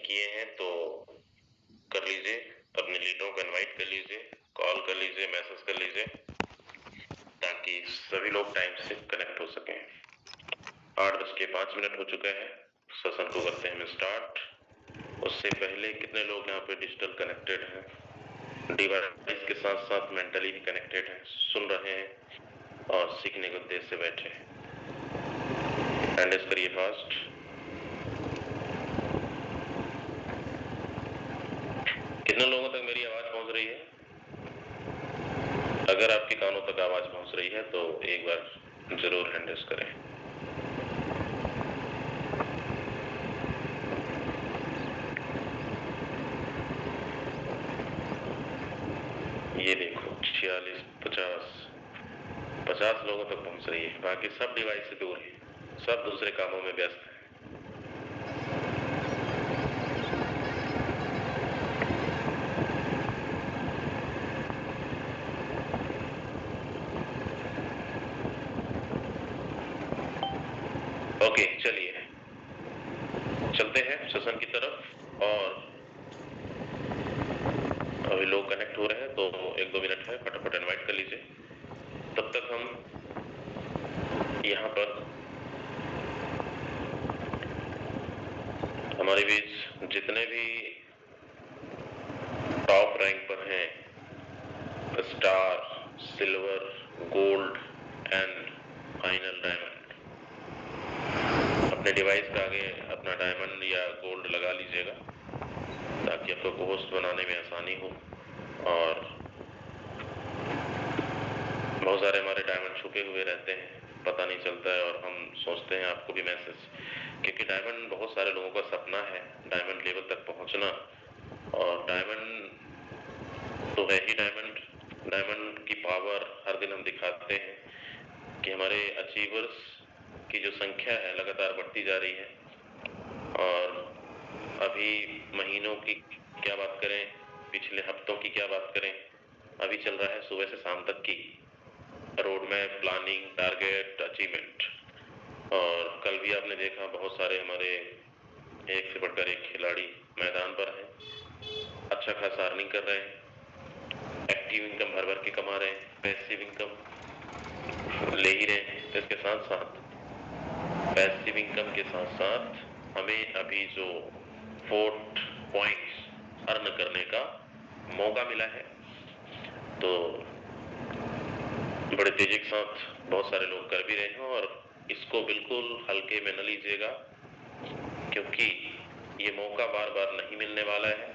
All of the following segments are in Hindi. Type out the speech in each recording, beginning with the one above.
किए हैं तो कर लीजिए, अपने लीडरों को इनवाइट कर लीजिए, कॉल कर लीजिए, मैसेज कर लीजिए, ताकि सभी लोग टाइम से कनेक्ट हो सकें। 8:05 हो चुका है, सेशन को करते हैं स्टार्ट। उससे पहले कितने लोग यहाँ पे डिजिटल कनेक्टेड हैं, डिवाइस के साथ साथ मेंटली भी कनेक्टेड हैं, सुन रहे हैं और सीखने के उद्देश्य से बैठे हैं? हैंड करिए फास्ट। कितने लोगों तक मेरी आवाज पहुंच रही है? अगर आपके कानों तक आवाज पहुंच रही है तो एक बार जरूर हैंड रेज करें। ये देखो 46, 50 लोगों तक पहुंच रही है। बाकी सब डिवाइस से दूर है, सब दूसरे कामों में व्यस्त है। ओके, चलिए चलते हैं सेशन की तरफ। और अभी लोग कनेक्ट हो रहे हैं तो 1-2 मिनट है, फटाफट इनवाइट कर लीजिए। तब तक हम यहाँ पर हमारे बीच जितने भी टॉप रैंक पर हैं, star, silver, gold and final diamond, अपने डिवाइस के आगे अपना डायमंड या गोल्ड लगा लीजिएगा ताकि आपको होस्ट बनाने में आसानी हो। और बहुत सारे हमारे डायमंड छुपे हुए रहते हैं, पता नहीं चलता है और हम सोचते हैं आपको भी मैसेज, क्योंकि डायमंड बहुत सारे लोगों का सपना है, डायमंड लेवल तक पहुंचना। और डायमंड तो है ही डायमंड, डायमंड की पावर हर दिन हम दिखाते हैं कि हमारे अचीवर्स की जो संख्या है लगातार बढ़ती जा रही है। और अभी महीनों की क्या बात करें, पिछले हफ्तों की क्या बात करें, अभी चल रहा है सुबह से शाम तक की road map, planning, target, achievement. और कल भी आपने देखा बहुत सारे हमारे एक से बढ़कर एक खिलाड़ी मैदान पर हैं, अच्छा खासा अर्निंग कर रहे हैं, एक्टिव इनकम भर भर के कमा रहे हैं, पैसिव इनकम ले ही रहे हैं। इसके साथ साथ पैसिव इनकम के साथ साथ हमें अभी जो 4 पॉइंट्स अर्न करने का मौका मिला है, तो बड़े तेजी के साथ बहुत सारे लोग कर भी रहे हैं। और इसको बिल्कुल हल्के में न लीजिएगा, क्योंकि ये मौका बार बार नहीं मिलने वाला है।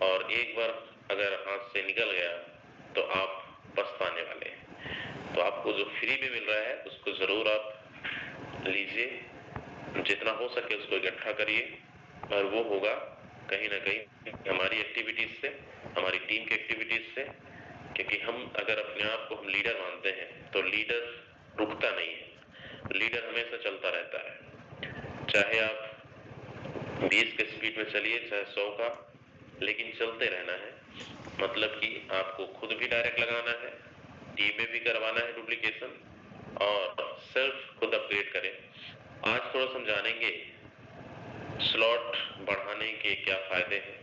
और एक बार अगर हाथ से निकल गया तो आप पछताने वाले हैं। तो आपको जो फ्री में मिल रहा है उसको जरूर आप लीजिए, जितना हो सके उसको इकट्ठा करिए। और वो होगा कहीं ना कहीं हमारी एक्टिविटीज से, हमारी टीम की एक्टिविटीज से, क्योंकि हम अगर अपने आप को हम लीडर मानते हैं तो लीडर रुकता नहीं है, लीडर हमेशा चलता रहता है। चाहे आप 20 के स्पीड में चलिए, चाहे 100 का, लेकिन चलते रहना है। मतलब कि आपको खुद भी डायरेक्ट लगाना है, टीम में भी करवाना है डुप्लीकेशन, और सेल्फ खुद अपग्रेड करें। आज थोड़ा समझानेंगे स्लॉट बढ़ाने के क्या फायदे हैं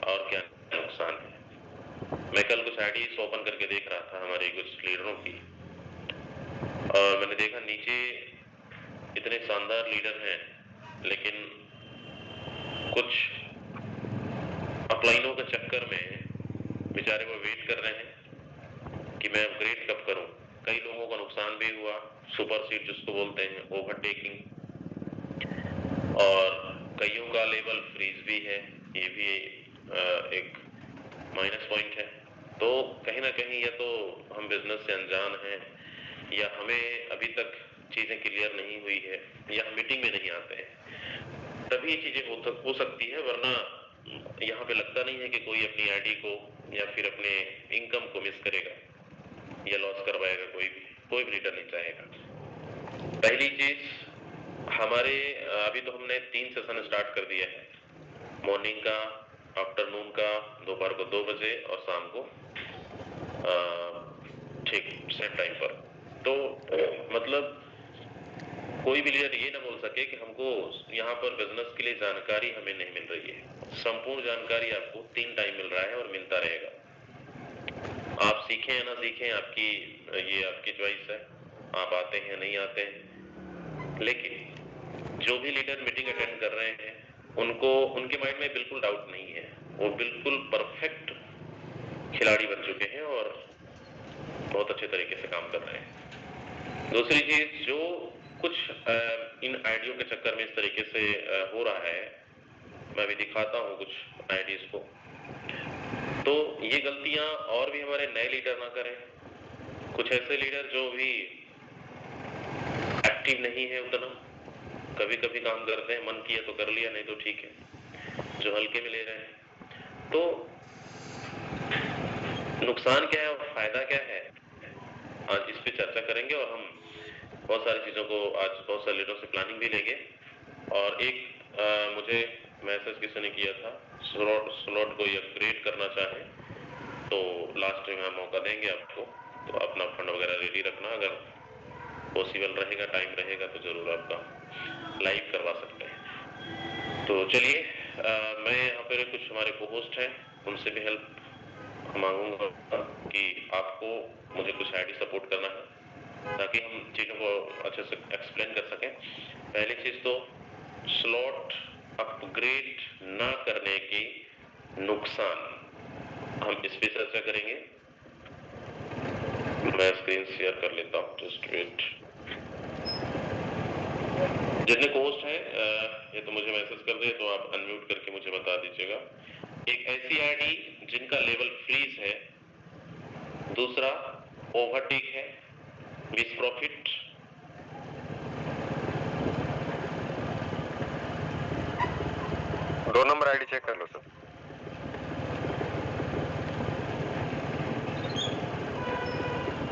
और क्या नुकसान है। मैं कल कुछ आईडीज ओपन करके देख रहा था हमारे कुछ लीडरों की, और मैंने देखा नीचे इतने शानदार लीडर हैं, लेकिन कुछ अपलाइनों के चक्कर में बेचारे वो वेट कर रहे हैं कि मैं अपग्रेड कब करूं। कई लोगों का नुकसान भी हुआ, सुपर सीट जिसको बोलते हैं, ओवरटेकिंग, और कईयों का लेवल फ्रीज भी है, ये भी एक माइनस पॉइंट है। तो कहीं ना कहीं या तो हम बिजनेस से अनजान हैं, या हमें अभी तक चीजें क्लियर नहीं हुई है, या हम मीटिंग में नहीं आते हैं, तभी ये चीजें हो सकती है। वरना यहाँ पे लगता नहीं है कि कोई अपनी आईडी को या फिर अपने इनकम को मिस करेगा या लॉस करवाएगा। कोई भी लीडर नहीं चाहेगा। पहली चीज, हमारे अभी तो हमने 3 सेशन स्टार्ट कर दिया है, मॉर्निंग का, आफ्टरनून का, दोपहर को 2 बजे और शाम को ठीक सेम टाइम पर। तो मतलब कोई भी लीडर ये ना बोल सके कि हमको यहाँ यहाँ पर बिजनेस के लिए जानकारी हमें नहीं मिल रही है। संपूर्ण जानकारी आपको 3 टाइम मिल रहा है और मिलता रहेगा। आप सीखें या ना सीखें, ये आपकी चॉइस है, आप आते हैं नहीं आते हैं। लेकिन जो भी लीडर मीटिंग अटेंड कर रहे हैं उनको उनके माइंड में बिल्कुल डाउट नहीं है, वो बिल्कुल परफेक्ट खिलाड़ी बन चुके हैं और बहुत अच्छे तरीके से काम कर रहे हैं। दूसरी चीज, जो कुछ इन आइडियो के चक्कर में इस तरीके से हो रहा है, मैं भी दिखाता हूँ कुछ आइडियाज को, तो ये गलतियां और भी हमारे नए लीडर ना करें। कुछ ऐसे लीडर जो भी एक्टिव नहीं है उतना, कभी कभी काम करते हैं, मन किया तो कर लिया, नहीं तो ठीक है, जो हल्के में ले रहे हैं। तो नुकसान क्या है और फायदा क्या है, आज इस पे चर्चा करेंगे और हम बहुत सारी चीजों को आज बहुत सारे लीडरों से प्लानिंग भी लेंगे। और एक मुझे मैसेज किसी ने किया था, स्लॉट को अपग्रेड करना चाहे तो लास्ट में हम मौका देंगे आपको, तो अपना फंड वगैरह रेडी रखना, अगर पॉसिबल रहेगा, टाइम रहेगा तो जरूर आपका लाइव करवा सकते हैं। तो चलिए, मैं यहाँ पर कुछ हमारे को होस्ट हैं, उनसे भी हेल्प मांगूंगा कि आपको मुझे कुछ आईडी सपोर्ट करना है ताकि हम चीजों को अच्छे से एक्सप्लेन कर सकें। पहली चीज तो स्लॉट अपग्रेड ना करने की नुकसान, हम इस पे चर्चा करेंगे। मैं स्क्रीन शेयर कर लेता हूँ, जस्ट वेट। जितने होस्ट हैं ये तो मुझे मैसेज कर दे, तो आप अनम्यूट करके मुझे बता दीजिएगा। एक ऐसी आईडी जिनका लेवल फ्रीज है, दूसरा ओवरटेक है, विथ प्रॉफिट, दो नंबर आईडी चेक कर लो सर।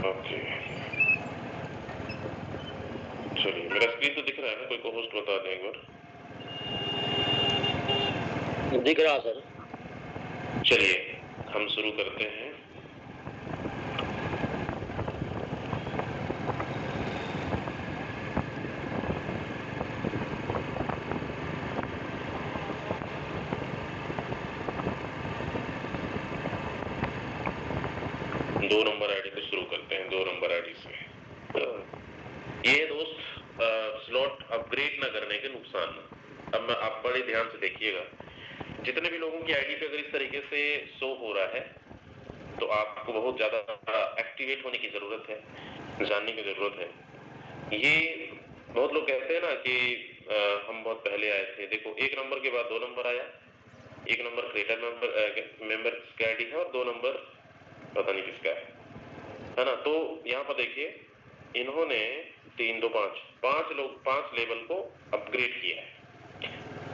ओके, चलिए, मेरा स्क्रीन तो दिख रहा है ना, कोई को होस्ट बता दें एक बार। दिख रहा सर। चलिए हम शुरू करते हैं। दो नंबर आईडी को शुरू करते हैं, 2 नंबर आईडी से। ये दोस्त स्लॉट अपग्रेड ना करने के नुकसान। अब आप बड़े ध्यान से देखिएगा, जितने भी लोगों की आईडी पे अगर इस तरीके से शो हो रहा है तो आपको बहुत ज्यादा एक्टिवेट होने की जरूरत है, जानने की जरूरत है। ये बहुत लोग कहते हैं ना कि हम बहुत पहले आए थे। देखो, 1 नंबर के बाद 2 नंबर आया, 1 नंबर क्रिएटर मेंबर का आईडी है और 2 नंबर पता नहीं किसका है ना। तो यहाँ पर देखिए, इन्होंने 3 2 5 लोग 5 लेवल को अपग्रेड किया है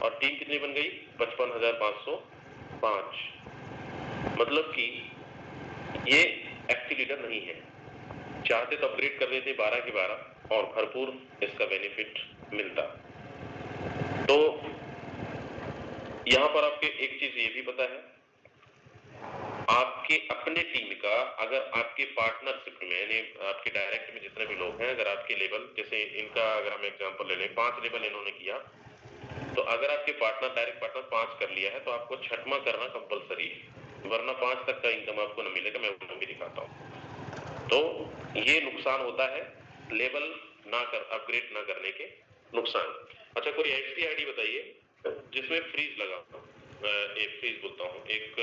और टीम कितनी बन गई? 55,505। मतलब कि ये एक्टिव लीडर नहीं है, चाहते तो अपग्रेड कर देते 12 के 12 और भरपूर इसका बेनिफिट मिलता। तो यहाँ पर आपके एक चीज ये भी पता है, आपके अपने टीम का, अगर आपके पार्टनरशिप में, यानी आपके डायरेक्ट में जितने भी लोग हैं, अगर आपके लेवल, जैसे इनका अगर हम एग्जांपल ले लें, 5 लेवल इन्होंने किया, तो अगर आपके पार्टनर, डायरेक्ट पार्टनर 5 कर लिया है तो आपको 6वां करना कंपलसरी है, वरना 5 तक का इनकम आपको न मिलेगा। मैं वो भी दिखाता हूँ। तो ये नुकसान होता है लेवल अपग्रेड ना करने के नुकसान। अच्छा, कोई ऐसी आईडी बताइए जिसमें फ्रीज लगा, एक फ्रीज बोलता हूँ, एक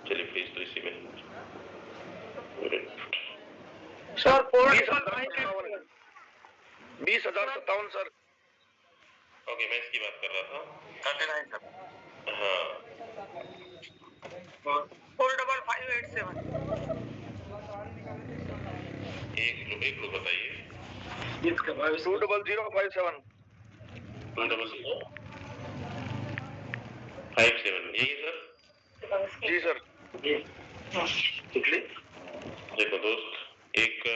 चलिए फ्रीज तो इसी में सर 20,057 सर। ओके, मैं इसकी बात कर रहा था। 39 सर। हाँ, 45587। एक लोग बताइए। 20057। 20057, यही है सर? जी सर। देखो दोस्त, एक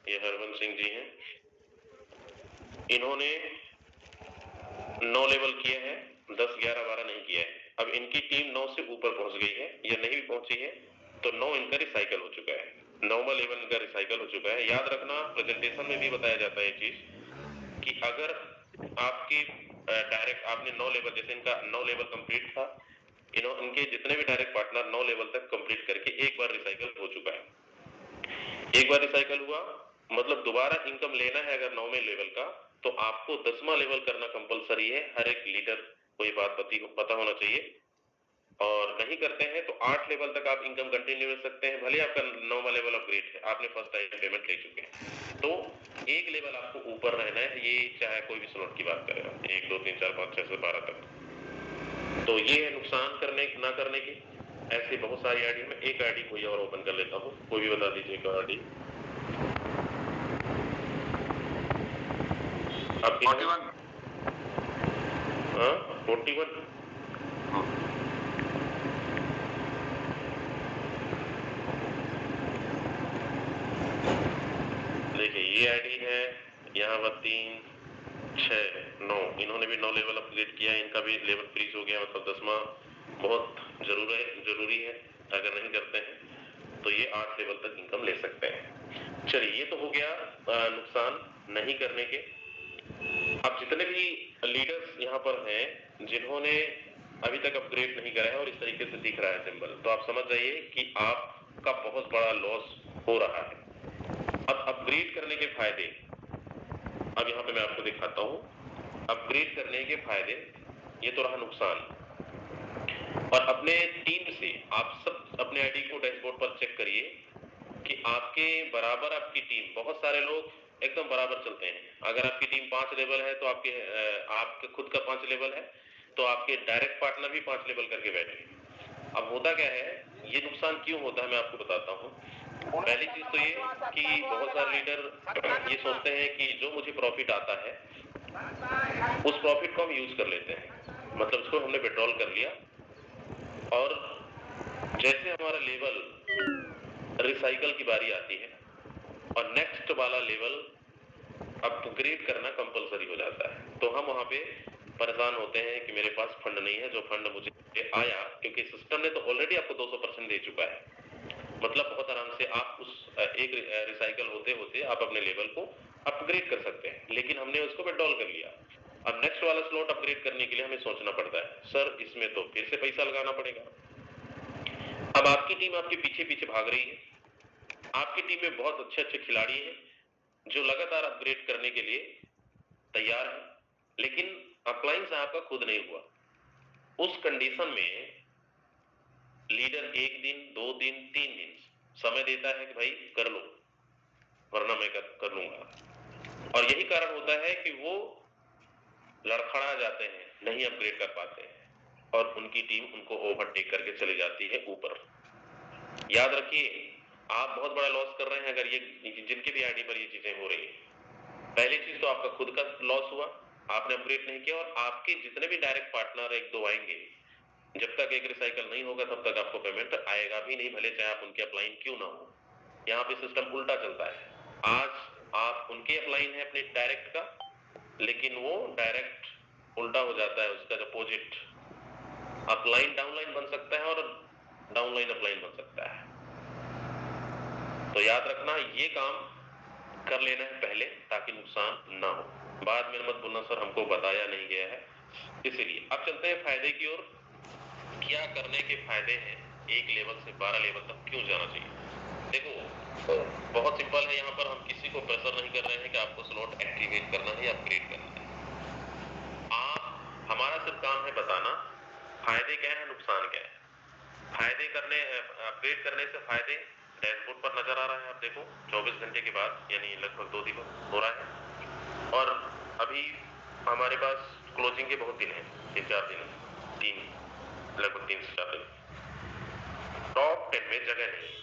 ये हरबंस सिंह जी हैं, इन्होंने 9 लेवल किए हैं, 10 11 12 नहीं किया है। अब इनकी टीम 9 से ऊपर पहुंच गई है या नहीं भी पहुंची है, तो 9 इनका रिसाइकल हो चुका है, 9वां लेवल इनका रिसाइकल हो चुका है। याद रखना, प्रेजेंटेशन में भी बताया जाता है ये चीज कि अगर आपकी डायरेक्ट आपने 9 लेवल, जैसे इनका 9 लेवल कंप्लीट था, इनके जितने भी डायरेक्ट पार्टनर 9 लेवल तक कंप्लीट करके एक बार रिसाइकल हो चुका है। एक बार रिसाइकल हुआ मतलब दोबारा इनकम लेना है अगर 9वें लेवल का, तो आपको 10वां लेवल करना कंपलसरी है। हर एक लीडर को ये बात पता होना चाहिए। और नहीं करते हैं तो 8 लेवल तक आप इनकम कंटिन्यू कर सकते हैं, भले आपका 9वां लेवल अपग्रेड है, आपने फर्स्ट टाइम पेमेंट ले चुके हैं। तो एक लेवल आपको ऊपर रहना है, ये चाहे कोई भी स्लॉट की बात करें, 1 2 3 4 5 6 से 12 तक। तो ये है नुकसान करने ना करने की। ऐसी बहुत सारी आईडी में एक आईडी कोई और ओपन कर लेता हूँ, कोई भी बता दीजिए एक आईडी। आपकी 41। हाँ 41। देखिए ये आईडी है यहाँ पर 3 6 9, इन्होंने भी 9 लेवल अपग्रेड किया है, इनका भी लेवल फ्रीज हो गया, मतलब 10वां बहुत जरूरी है। अगर नहीं करते हैं तो ये 8 लेवल तक इनकम ले सकते हैं। चलिए ये तो हो गया नुकसान नहीं करने के। अब जितने भी लीडर्स यहाँ पर हैं जिन्होंने अभी तक अपग्रेड नहीं करा है और इस तरीके से दिख रहा है सिंबल, तो आप समझ जाइए कि आपका बहुत बड़ा लॉस हो रहा है। अब अपग्रेड करने के फायदे, अब यहाँ पे मैं आपको दिखाता हूँ अपग्रेड करने के फायदे। ये तो रहा नुकसान। और अपने टीम से आप सब अपने आईडी को डैशबोर्ड पर चेक करिए कि आपके बराबर आपकी टीम, बहुत सारे लोग एकदम बराबर चलते हैं। अगर आपकी टीम 5 लेवल है तो आपके खुद का 5 लेवल है, तो आपके डायरेक्ट पार्टनर भी 5 लेवल करके बैठे। अब होता क्या है, ये नुकसान क्यों होता है मैं आपको बताता हूँ। पहली चीज तो ये कि बहुत सारे लीडर ये सोचते हैं कि जो मुझे प्रॉफिट आता है उस प्रॉफिट को हम यूज कर लेते हैं, मतलब उसको हमने विड्रॉल कर लिया, और जैसे हमारा लेवल रिसाइकल की बारी आती है और नेक्स्ट वाला लेवल अपग्रेड करना कंपलसरी हो जाता है, तो हम वहां पे परेशान होते हैं कि मेरे पास फंड नहीं है, जो फंड मुझे आया, क्योंकि सिस्टम ने तो ऑलरेडी आपको 200% दे चुका है, मतलब बहुत आराम से आप उस एक रिसाइकल होते होते आप अपने लेवल को अपग्रेड कर सकते हैं, लेकिन हमने उसको विड्रॉल कर लिया। अब नेक्स्ट वाला स्लॉट अपग्रेड करने के लिए हमें सोचना पड़ता है, सर इसमें तो फिर से पैसा लगाना पड़ेगा। अब आपकी टीम आपके पीछे पीछे भाग रही है, आपकी टीम में बहुत अच्छे अच्छे खिलाड़ी हैं जो लगातार अपग्रेड करने के लिए तैयार है, लेकिन अप्लायंस आपका खुद नहीं हुआ। उस कंडीशन में लीडर 1 दिन 2 दिन 3 दिन समय देता है कि भाई कर लो, वरना मैं कर लूंगा। और यही कारण होता है कि वो लड़खड़ा जाते हैं, नहीं अपग्रेड कर पाते हैं, और उनकी टीम उनको ओवरटेक करके चली जाती है ऊपर। याद रखिए आप बहुत बड़ा लॉस कर रहे हैं अगर ये जिनके भी आईडी पर ये चीजें हो रही है। पहली चीज तो आपका खुद का लॉस हुआ, आपने अपग्रेड नहीं किया, और आपके जितने भी डायरेक्ट पार्टनर 1-2 आएंगे, जब तक एक रिसाइकल नहीं होगा तब तक आपको पेमेंट आएगा भी नहीं, भले चाहे आप उनके अपलाइन क्यों ना हो। यहाँ पे सिस्टम उल्टा चलता है, आज आप उनके अपलाइन है अपने डायरेक्ट का, लेकिन वो डायरेक्ट उल्टा हो जाता है, उसका अपोजिट अपलाइन डाउनलाइन बन सकता है और डाउनलाइन अपलाइन बन सकता है। तो याद रखना ये काम कर लेना है पहले, ताकि नुकसान ना हो। बाद में मत बोलना सर हमको बताया नहीं गया है। इसीलिए अब चलते हैं फायदे की ओर। क्या करने के फायदे हैं, 1 लेवल से 12 लेवल तक क्यों जाना चाहिए। देखो बहुत सिंपल है, यहाँ पर हम किसी को प्रेशर नहीं कर रहे हैं कि आपको स्लॉट एक्टिवेट करना है या अपग्रेड करना है। हमारा सिर्फ काम है बताना फायदे क्या है, नुकसान क्या है। फायदे करने अपग्रेड करने से फायदे डैशबोर्ड पर नजर आ रहा है, आप देखो 24 घंटे के बाद, यानी लगभग 2 दिवस हो रहा है, और अभी हमारे पास क्लोजिंग के बहुत दिन है, 3-4 दिन, लगभग 3 से 4 दिन। टॉप 10 में जगह नहीं,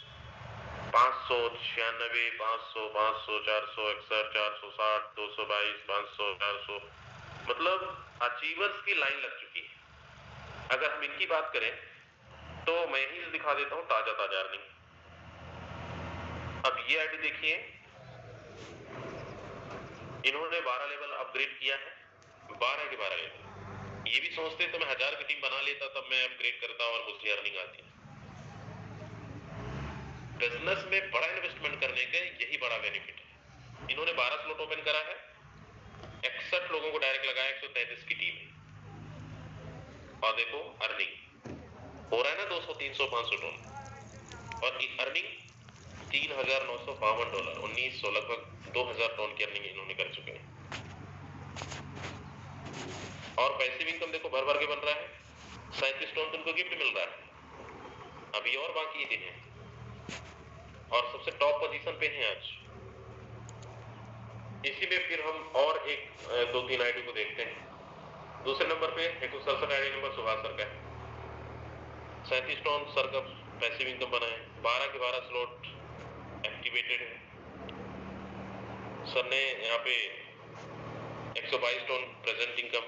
596, 500, 500, 461, 460, 222, 500, 400, मतलब अचीवर्स की लाइन लग चुकी है। अगर हम इनकी बात करें तो मैं ही दिखा देता हूं ताजा अर्निंग। अब ये आईडी देखिए, इन्होंने 12 लेवल अपग्रेड किया है, 12 के 12 लेवल। ये भी सोचते तो मैं 1000 की टीम बना लेता, तब मैं अपग्रेड करता और मुझे अर्निंग आती। बिजनेस में बड़ा इन्वेस्टमेंट करने का यही बड़ा बेनिफिट है। इन्होंने 12 स्लॉट ओपन करा है, 61 लोगों को डायरेक्ट लगाया, 133 की टीम है। और देखो अर्निंग हो रहा है ना $200, 300, 500 टन, और अर्निंग $3,952, 1900 लगभग 2000 टन की अर्निंग इन्होंने कर चुके हैं। और पैसिव इनकम देखो भर भर के बन रहा है, 37 टन तो उनको गिफ्ट मिल रहा है। अभी और बाकी दिन है और सबसे टॉप पोजीशन पे हैं आज। इसी में फिर हम और एक 2-3 आईडी को देखते हैं। दूसरे नंबर पे 167 आईडी नंबर सुभाष सर का है, 37 टन सर का पैसिव इनकम बना है, 12 के 12 स्लॉट एक्टिवेटेड है। सर ने यहाँ पे 122 टन प्रेजेंट इनकम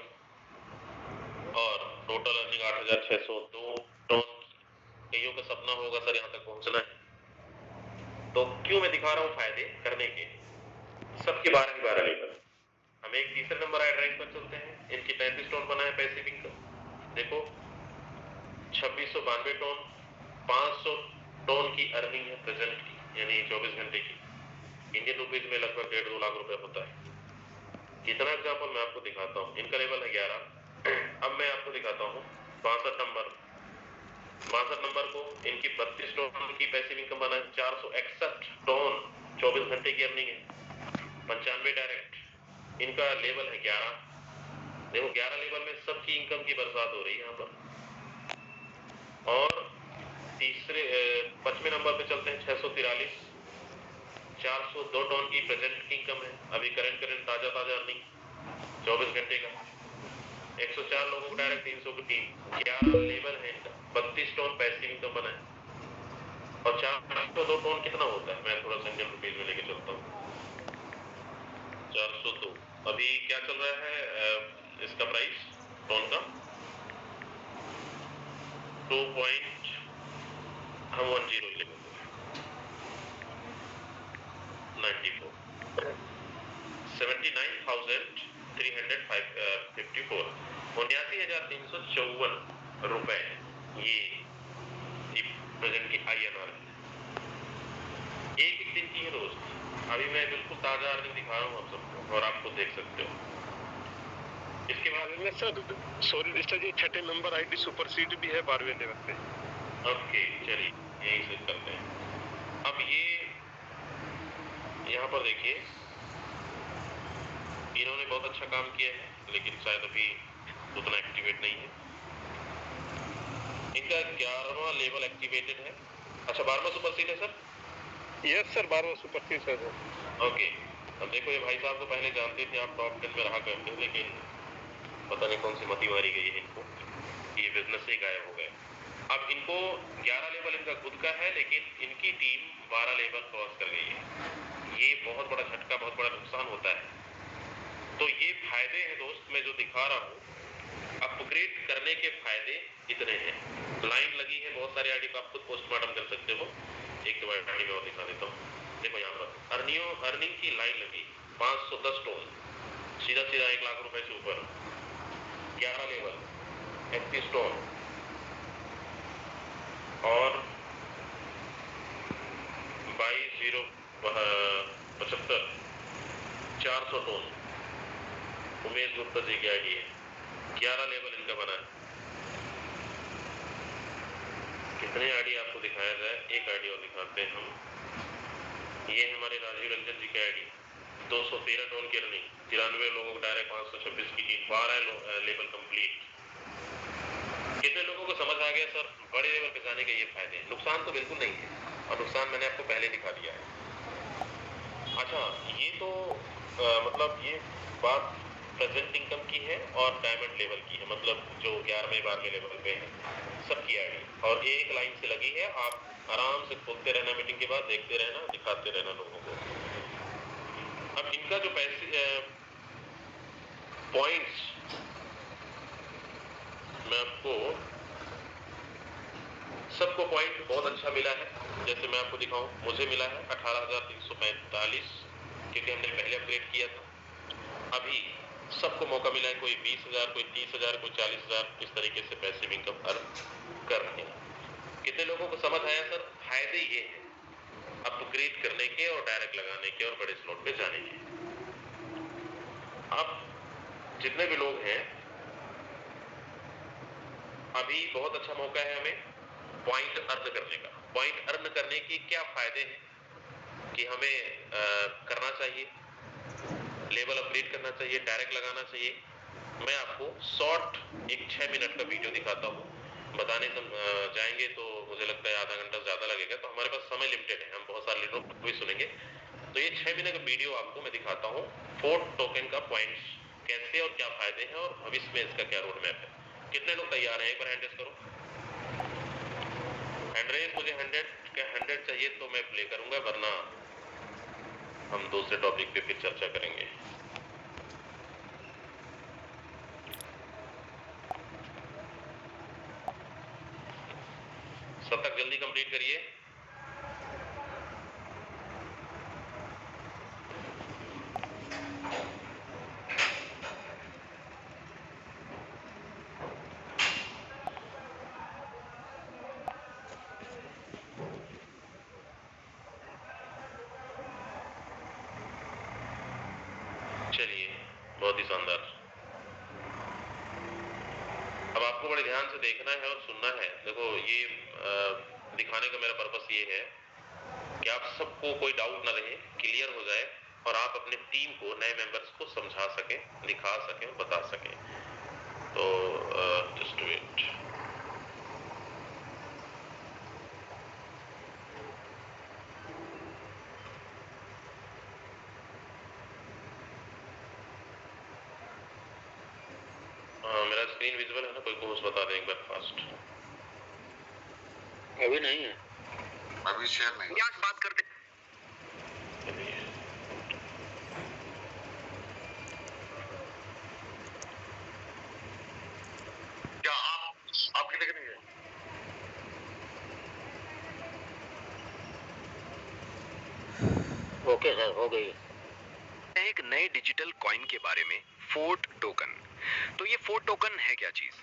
और टोटल अर्निंग 8602 टन। कईयों का सपना होगा सर यहाँ तक पहुंचना है, तो क्यों मैं दिखा रहा हूँ फायदे करने के। सबके 12 लेवल। हम एक तीसरे नंबर आई ड्राइव पर चलते हैं, इनकी 35 टन बना है पैसिव इनकम। देखो 2692 टन, 500 टन की अर्निंग है प्रेजेंट की, यानी 24 घंटे की। इंडियन रुपीज में लगभग 1.5-2 लाख रुपए होता है। कितना एग्जाम्पल मैं आपको दिखाता हूँ। इनका लेवल है 11। अब मैं आपको दिखाता हूँ 62 नंबर। 62 नंबर को इनकी 32 टन की पैसिव इनकम बना है, 461 टन 24 घंटे की अर्निंग है, 95 डायरेक्ट। इनका लेवल है 11। देखो 11 लेवल में सबकी इनकम की बरसात हो रही है यहाँ पर। और तीसरे 5वें नंबर पे चलते हैं, 643, 402 टन की प्रेजेंट की इनकम है। अभी करंट ताजा अर्निंग 24 घंटे का, 104 लोगों को डायरेक्ट, 300 की टीम, 11 लेवल है इनका, 32 टन पैसिव इनकम बना है। और 402 टन कितना होता है, मैं थोड़ा सा इंडियन रुपीज में लेके चलता हूँ। 402 अभी क्या चल रहा है इसका प्राइस टन का 2.10 लेंगे, 94 79,354, 79,354 रुपए ये प्रेजेंट की INR है। एक दिन की है रोज। अभी मैं बिल्कुल ताजा अर्निंग दिखा रहा हूँ आप सबको और आप खुद देख सकते हो। इसके बाद में सर सॉरी मिस्टर जी, 6ठे नंबर आईडी सुपर सीट भी है 12वें लेवल पे। ओके चलिए यही से करते हैं। अब ये यहाँ पर देखिए, इन्होंने बहुत अच्छा काम किया है, लेकिन शायद अभी उतना एक्टिवेट नहीं है। इनका 11वां लेवल एक्टिवेटेड है। अच्छा 12वां सुपर सीट है सर? यस सर, 12वां सुपर सीट है सर। ओके, अब देखो ये भाई साहब को पहले जानते थे आप, टॉप 10 में रहा करते, लेकिन पता नहीं कौन सी मती मारी गई है इनको, ये बिजनेस से गायब हो गए। अब इनको 11 लेवल इनका खुद का है, लेकिन इनकी टीम 12 लेवल क्रॉस कर गई है। ये बहुत बड़ा झटका, बहुत बड़ा नुकसान होता है। तो ये फायदे हैं दोस्त मैं जो दिखा रहा हूँ। अपग्रेड करने के फायदे इतने हैं। लाइन लगी है बहुत सारे आईडी को, आप खुद पोस्टमार्टम कर सकते हो। एक दो आईडी में और दिखा देता हूँ। देखो यहाँ पर अर्निंग की लाइन लगी 510 टन, सीधा 1 लाख रुपए से ऊपर, 11 लेवल, 31 टन और 22,075, 400 टन। उमेश गुप्ता जी की आईडी है, 11 लेवल इनका बना है। कितने आईडी आपको दिखाया जाए, एक आईडी और दिखाते हैं हम। ये हमारे राजीव रंजन जी की आईडी, 213 टन की अर्निंग, 93 लोगों को डायरेक्ट, 526 की टीम, 12 लेवल कंप्लीट। कितने लोगों को समझ आ गया सर बड़े लेवल पे जाने के ये फायदे हैं? नुकसान तो बिल्कुल नहीं है, और नुकसान मैंने आपको पहले दिखा दिया है। अच्छा ये तो मतलब ये बात प्रेजेंट इनकम की है और डायमंड लेवल की है, मतलब जो 11वें 12वें लेवल पे है सबकी आईडी, और एक लाइन से लगी है। आप आराम से खोलते रहना, मीटिंग के बाद देखते रहना, दिखाते रहना लोगों को। अब इनका जो पैसे पॉइंट्स मैं आपको, सबको पॉइंट बहुत अच्छा मिला है। जैसे मैं आपको दिखाऊं, मुझे मिला है 18,345, क्योंकि हमने पहले अपग्रेड किया था। अभी सबको मौका मिला है, कोई 20,000, कोई 30,000, कोई 40,000, इस तरीके से पैसिव इनकम अर्न कर रहे हैं। कितने लोगों को समझ आया सर? फायदे ये हैं अपग्रेड करने के और डायरेक्ट लगाने के और बड़े स्लॉट पे जाने के। अब जितने भी लोग हैं, अभी बहुत अच्छा मौका है हमें पॉइंट अर्न करने का। पॉइंट अर्न करने की क्या फायदे हैं कि हमें करना चाहिए, लेवल अपग्रेड करना चाहिए, डायरेक्ट लगाना चाहिए। मैं आपको शॉर्ट एक 6 मिनट का वीडियो दिखाता हूँ। बताने जाएंगे तो मुझे लगता है आधा घंटा ज्यादा लगेगा, तो हमारे पास समय लिमिटेड है, हम बहुत सारे लीडरों को भी सुनेंगे। तो ये 6 मिनट का वीडियो आपको मैं दिखाता हूँ, फोर्ट टोकन का पॉइंट्स कैसे और क्या फायदे हैं और भविष्य में इसका क्या रोड मैप है। कितने लोग तैयार हैं? एक बार हैंड रेज करो। हैंड रेज, मुझे 100 चाहिए तो मैं प्ले करूंगा, वरना हम दूसरे टॉपिक पे फिर चर्चा करेंगे। शतक जल्दी कंप्लीट करिए। चलिए, बहुत ही शानदार। अब आपको बड़े ध्यान से देखना है और सुनना है। देखो, ये दिखाने का मेरा पर्पस ये है कि आप सबको कोई डाउट ना रहे, क्लियर हो जाए और आप अपने टीम को, नए मेंबर्स को समझा सकें, दिखा सकें, बता सकें। तो जस्ट वेट। मेरा स्क्रीन विजिबल है ना? कोई को बता दें एक बार फास्ट। अभी नहीं है, अभी शेयर नहीं। आज बात करते। क्या आपकी दिख रही है? ओके सर, हो गई। एक नए डिजिटल कॉइन के बारे में, फोर्ट टोकन। तो ये फोर्ट टोकन है क्या चीज?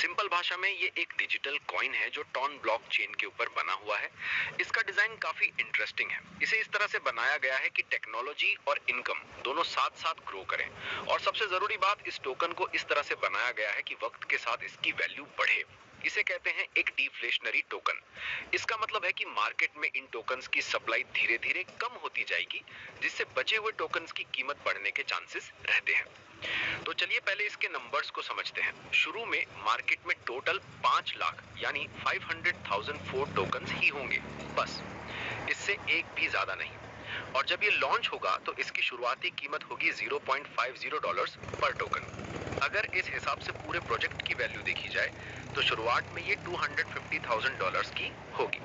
सिंपल भाषा में ये एक डिजिटल कॉइन है जो टॉन ब्लॉकचेन के ऊपर बना हुआ है। इसका डिजाइन काफी इंटरेस्टिंग है। इसे इस तरह से बनाया गया है कि टेक्नोलॉजी और इनकम दोनों साथ साथ ग्रो करें। और सबसे जरूरी बात, इस टोकन को इस तरह से बनाया गया है कि वक्त के साथ इसकी वैल्यू बढ़े। इसे कहते हैं एक डिफ्लेशनरी टोकन। इसका मतलब है कि मार्केट में इन टोकन्स की सप्लाई धीरे धीरे कम होती जाएगी, जिससे बचे हुए टोकन्स की कीमत बढ़ने के चांसेस रहते हैं। तो चलिए पहले इसके नंबर्स को समझते हैं। शुरू में मार्केट में टोटल 5 लाख यानी 500,000 फोर्ट टोकन्स ही होंगे, बस, इससे एक भी ज्यादा नहीं। और जब ये लॉन्च होगा तो इसकी शुरुआती कीमत होगी $0.50 पर टोकन। अगर इस हिसाब से पूरे प्रोजेक्ट की वैल्यू देखी जाए तो शुरुआत में ये $250,000 की होगी।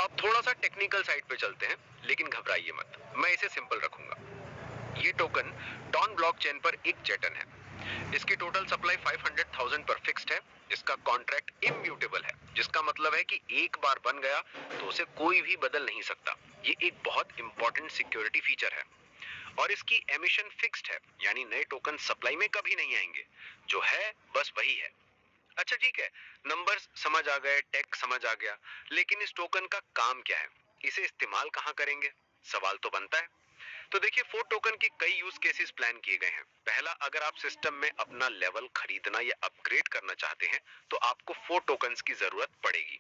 अब थोड़ा सा टेक्निकल साइड पे चलते हैं, लेकिन घबराइए मत, मैं इसे सिंपल रखूंगा। ये टोकन टॉन ब्लॉकचेन पर एक जेटन है। इसकी टोटल सप्लाई 500,000 पर फिक्स्ड है। इसका कॉन्ट्रैक्ट इम्यूटेबल है, जिसका मतलब है कि एक बार बन गया तो उसे कोई भी बदल नहीं सकता। ये एक बहुत इंपॉर्टेंट सिक्योरिटी फीचर है। और इसकी एमिशन फिक्स्ड है, यानी नए टोकन सप्लाई में कभी नहीं आएंगे। जो है बस वही है। अच्छा ठीक है, नंबर्स समझ आ गए, टेक समझ आ गया, लेकिन इस टोकन का काम क्या है? इसे इस्तेमाल कहां करेंगे? सवाल तो बनता है। तो देखिए, फोर्ट टोकन की कई यूज केसेस प्लान किए गए हैं। पहला, अगर आप सिस्टम में अपना लेवल खरीदना या अपग्रेड करना चाहते हैं तो आपको फोर्ट टोकन्स की जरूरत पड़ेगी।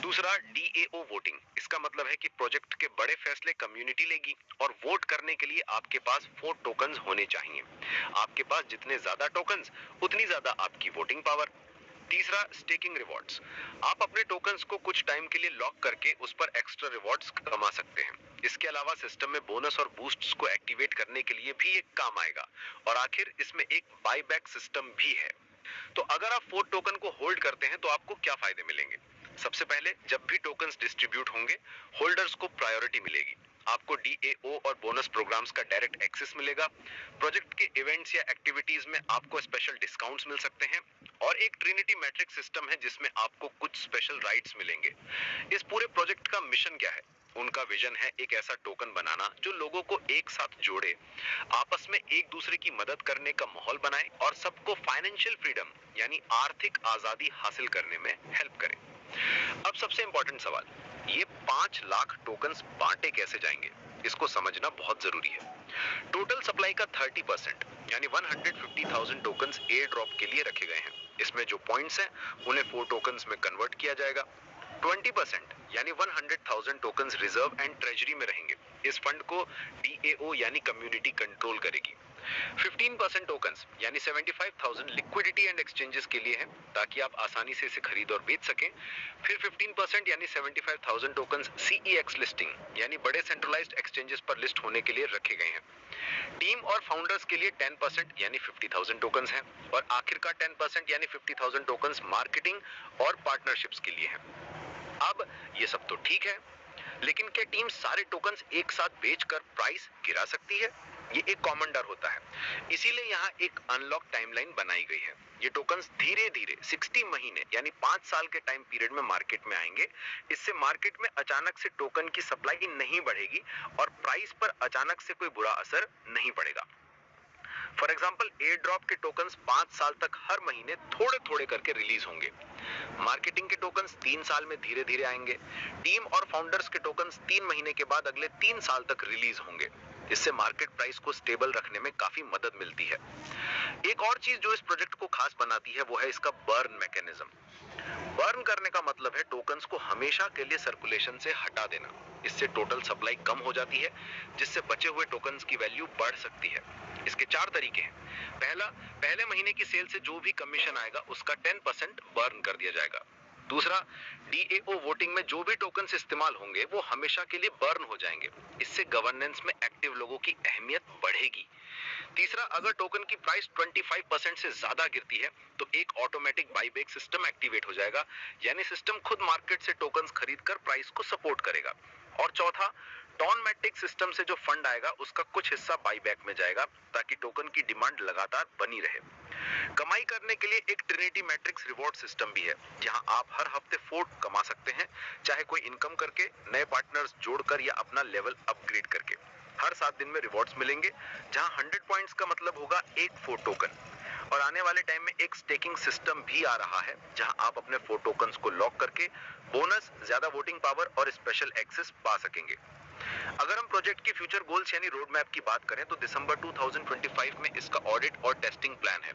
दूसरा, DAO वोटिंग। इसका मतलब है कि प्रोजेक्ट के बड़े फैसले कम्युनिटी लेगी और वोट करने के लिए आपके पास फोर्ट टोकन्स होने चाहिए। आपके पास जितने ज्यादा टोकन्स, उतनी ज्यादा आपकी वोटिंग पावर। तीसरा, स्टेकिंग रिवॉर्ड्स। आप अपने टोकन्स को कुछ टाइम के लिए लॉक करके उस पर एक्स्ट्रा रिवॉर्ड्स कमा सकते हैं। इसके अलावा सिस्टम में बोनस और बूस्ट्स को एक्टिवेट करने के लिए भी एक काम आएगा। और आखिर इसमें एक बायबैक सिस्टम भी है। तो अगर आप फोर्ट टोकन को होल्ड करते हैं तो आपको क्या फायदे मिलेंगे? सबसे पहले, जब भी टोकन्स डिस्ट्रीब्यूट होंगे, होल्डर्स को प्रायोरिटी मिलेगी। आपको DAO और बोनस प्रोग्राम्स का डायरेक्ट एक्सेस मिलेगा। प्रोजेक्ट के इवेंट्स या एक्टिविटीज में आपको स्पेशल डिस्काउंट्स मिल सकते हैं। और एक ट्रिनिटी मैट्रिक्स सिस्टम है जिसमें आपको कुछ स्पेशल राइट्स मिलेंगे। इस पूरे प्रोजेक्ट का मिशन क्या है? उनका विजन है एक ऐसा टोकन बनाना जो लोगों को एक साथ जोड़े, आपस में एक दूसरे की मदद करने का माहौल बनाए और सबको फाइनेंशियल फ्रीडम यानी आर्थिक आजादी हासिल करने में हेल्प करे। अब सबसे इंपॉर्टेंट सवाल, ये 5 लाख टोकन्स बांटे कैसे जाएंगे? इसको समझना बहुत जरूरी है। टोटल सप्लाई का 30% यानी 150,000 टोकन्स एयर ड्रॉप के लिए रखे गए हैं। इसमें जो पॉइंट्स हैं उन्हें 4 टोकन्स में कन्वर्ट किया जाएगा। 20% यानी 100,000 टोकन्स रिजर्व एंड ट्रेजरी में रहेंगे। इस फंड को DAO यानी कम्युनिटी कंट्रोल करेगी। 15% टोकन्स यानी 75,000 लिक्विडिटी एंड एक्सचेंजेस के लिए है ताकि आप आसानी से इसे खरीद और बेच सकें। फिर 15% यानी 75,000 टोकन्स CEX लिस्टिंग यानी बड़े सेंट्रलाइज्ड एक्सचेंजेस पर लिस्ट होने के लिए रखे गए हैं। टीम और फाउंडर्स के लिए 10% यानी 50,000 टोकन्स हैं और आखिरकार 10% यानी 50,000 टोकन्स मार्केटिंग और पार्टनरशिप्स के लिए हैं। अब ये सब तो ठीक है, लेकिन क्या टीम सारे टोकन्स एक साथ बेचकर प्राइस गिरा सकती है? ये एक कॉमन डर होता है, इसीलिए यहाँ एक अनलॉक टाइमलाइन बनाई गई है। ये टोकन्स धीरे धीरे 60 महीने यानी 5 साल के टाइम पीरियड में मार्केट में आएंगे। इससे मार्केट में अचानक से टोकन की सप्लाई नहीं बढ़ेगी और प्राइस पर अचानक से कोई बुरा असर नहीं पड़ेगा। फॉर एग्जाम्पल एयर ड्रॉप के टोकन्स 5 साल तक हर महीने थोड़े थोड़े करके रिलीज होंगे। मार्केटिंग के टोकन्स 3 साल में धीरे धीरे आएंगे। टीम और फाउंडर्स के टोकन्स 3 महीने के बाद अगले 3 साल तक रिलीज होंगे। इससे मार्केट प्राइस को स्टेबल रखने में काफी मदद मिलती है। एक और चीज जो इस प्रोजेक्ट को खास बनाती है वो है इसका बर्न मैकेनिज्म। बर्न करने का मतलब है टोकन्स को हमेशा के लिए सर्कुलेशन से हटा देना। इससे टोटल सप्लाई कम हो जाती है, जिससे बचे हुए टोकन्स की वैल्यू बढ़ सकती है। इसके 4 तरीके हैं। पहला, पहले महीने की सेल से जो भी कमीशन आएगा उसका 10% बर्न कर दिया जाएगा। दूसरा, DAO वोटिंग में जो भी टोकन्स इस्तेमाल होंगे वो हमेशा के लिए बर्न हो जाएंगे। इससे गवर्नेंस में एक्टिव लोगों की अहमियत बढ़ेगी। तीसरा, अगर टोकन की प्राइस 25% से ज्यादा गिरती है तो एक ऑटोमेटिक बाईबैक सिस्टम एक्टिवेट हो जाएगा, यानी सिस्टम खुद मार्केट से टोकन्स खरीदकर प्राइस को सपोर्ट करेगा। और चौथा, टॉन मैट्रिक सिस्टम से जो फंड आएगा उसका कुछ हिस्सा बाईबैक में जाएगा ताकि टोकन की डिमांड लगातार बनी रहे। कमाई करने के लिए एक ट्रिनिटी मैट्रिक्स रिवॉर्ड सिस्टम भी है, जहां आप हर हफ्ते फोर्ट कमा सकते हैं, चाहे कोई इनकम करके, नए पार्टनर्स जोड़कर या अपना लेवल अपग्रेड करके। हर 7 दिन में रिवॉर्ड्स मिलेंगे, जहां 100 पॉइंट्स का मतलब होगा एक फोर्ट टोकन। और आने वाले टाइम में एक स्टेकिंग सिस्टम भी आ रहा है, जहां आप अपने फोर्ट टोकन्स को लॉक करके बोनस, ज्यादा वोटिंग पावर और स्पेशल एक्सेस पा सकेंगे। अगर हम प्रोजेक्ट की फ्यूचर गोल्स यानी रोड मैप की बात करें तो दिसंबर 2025 में इसका ऑडिट और टेस्टिंग प्लान है।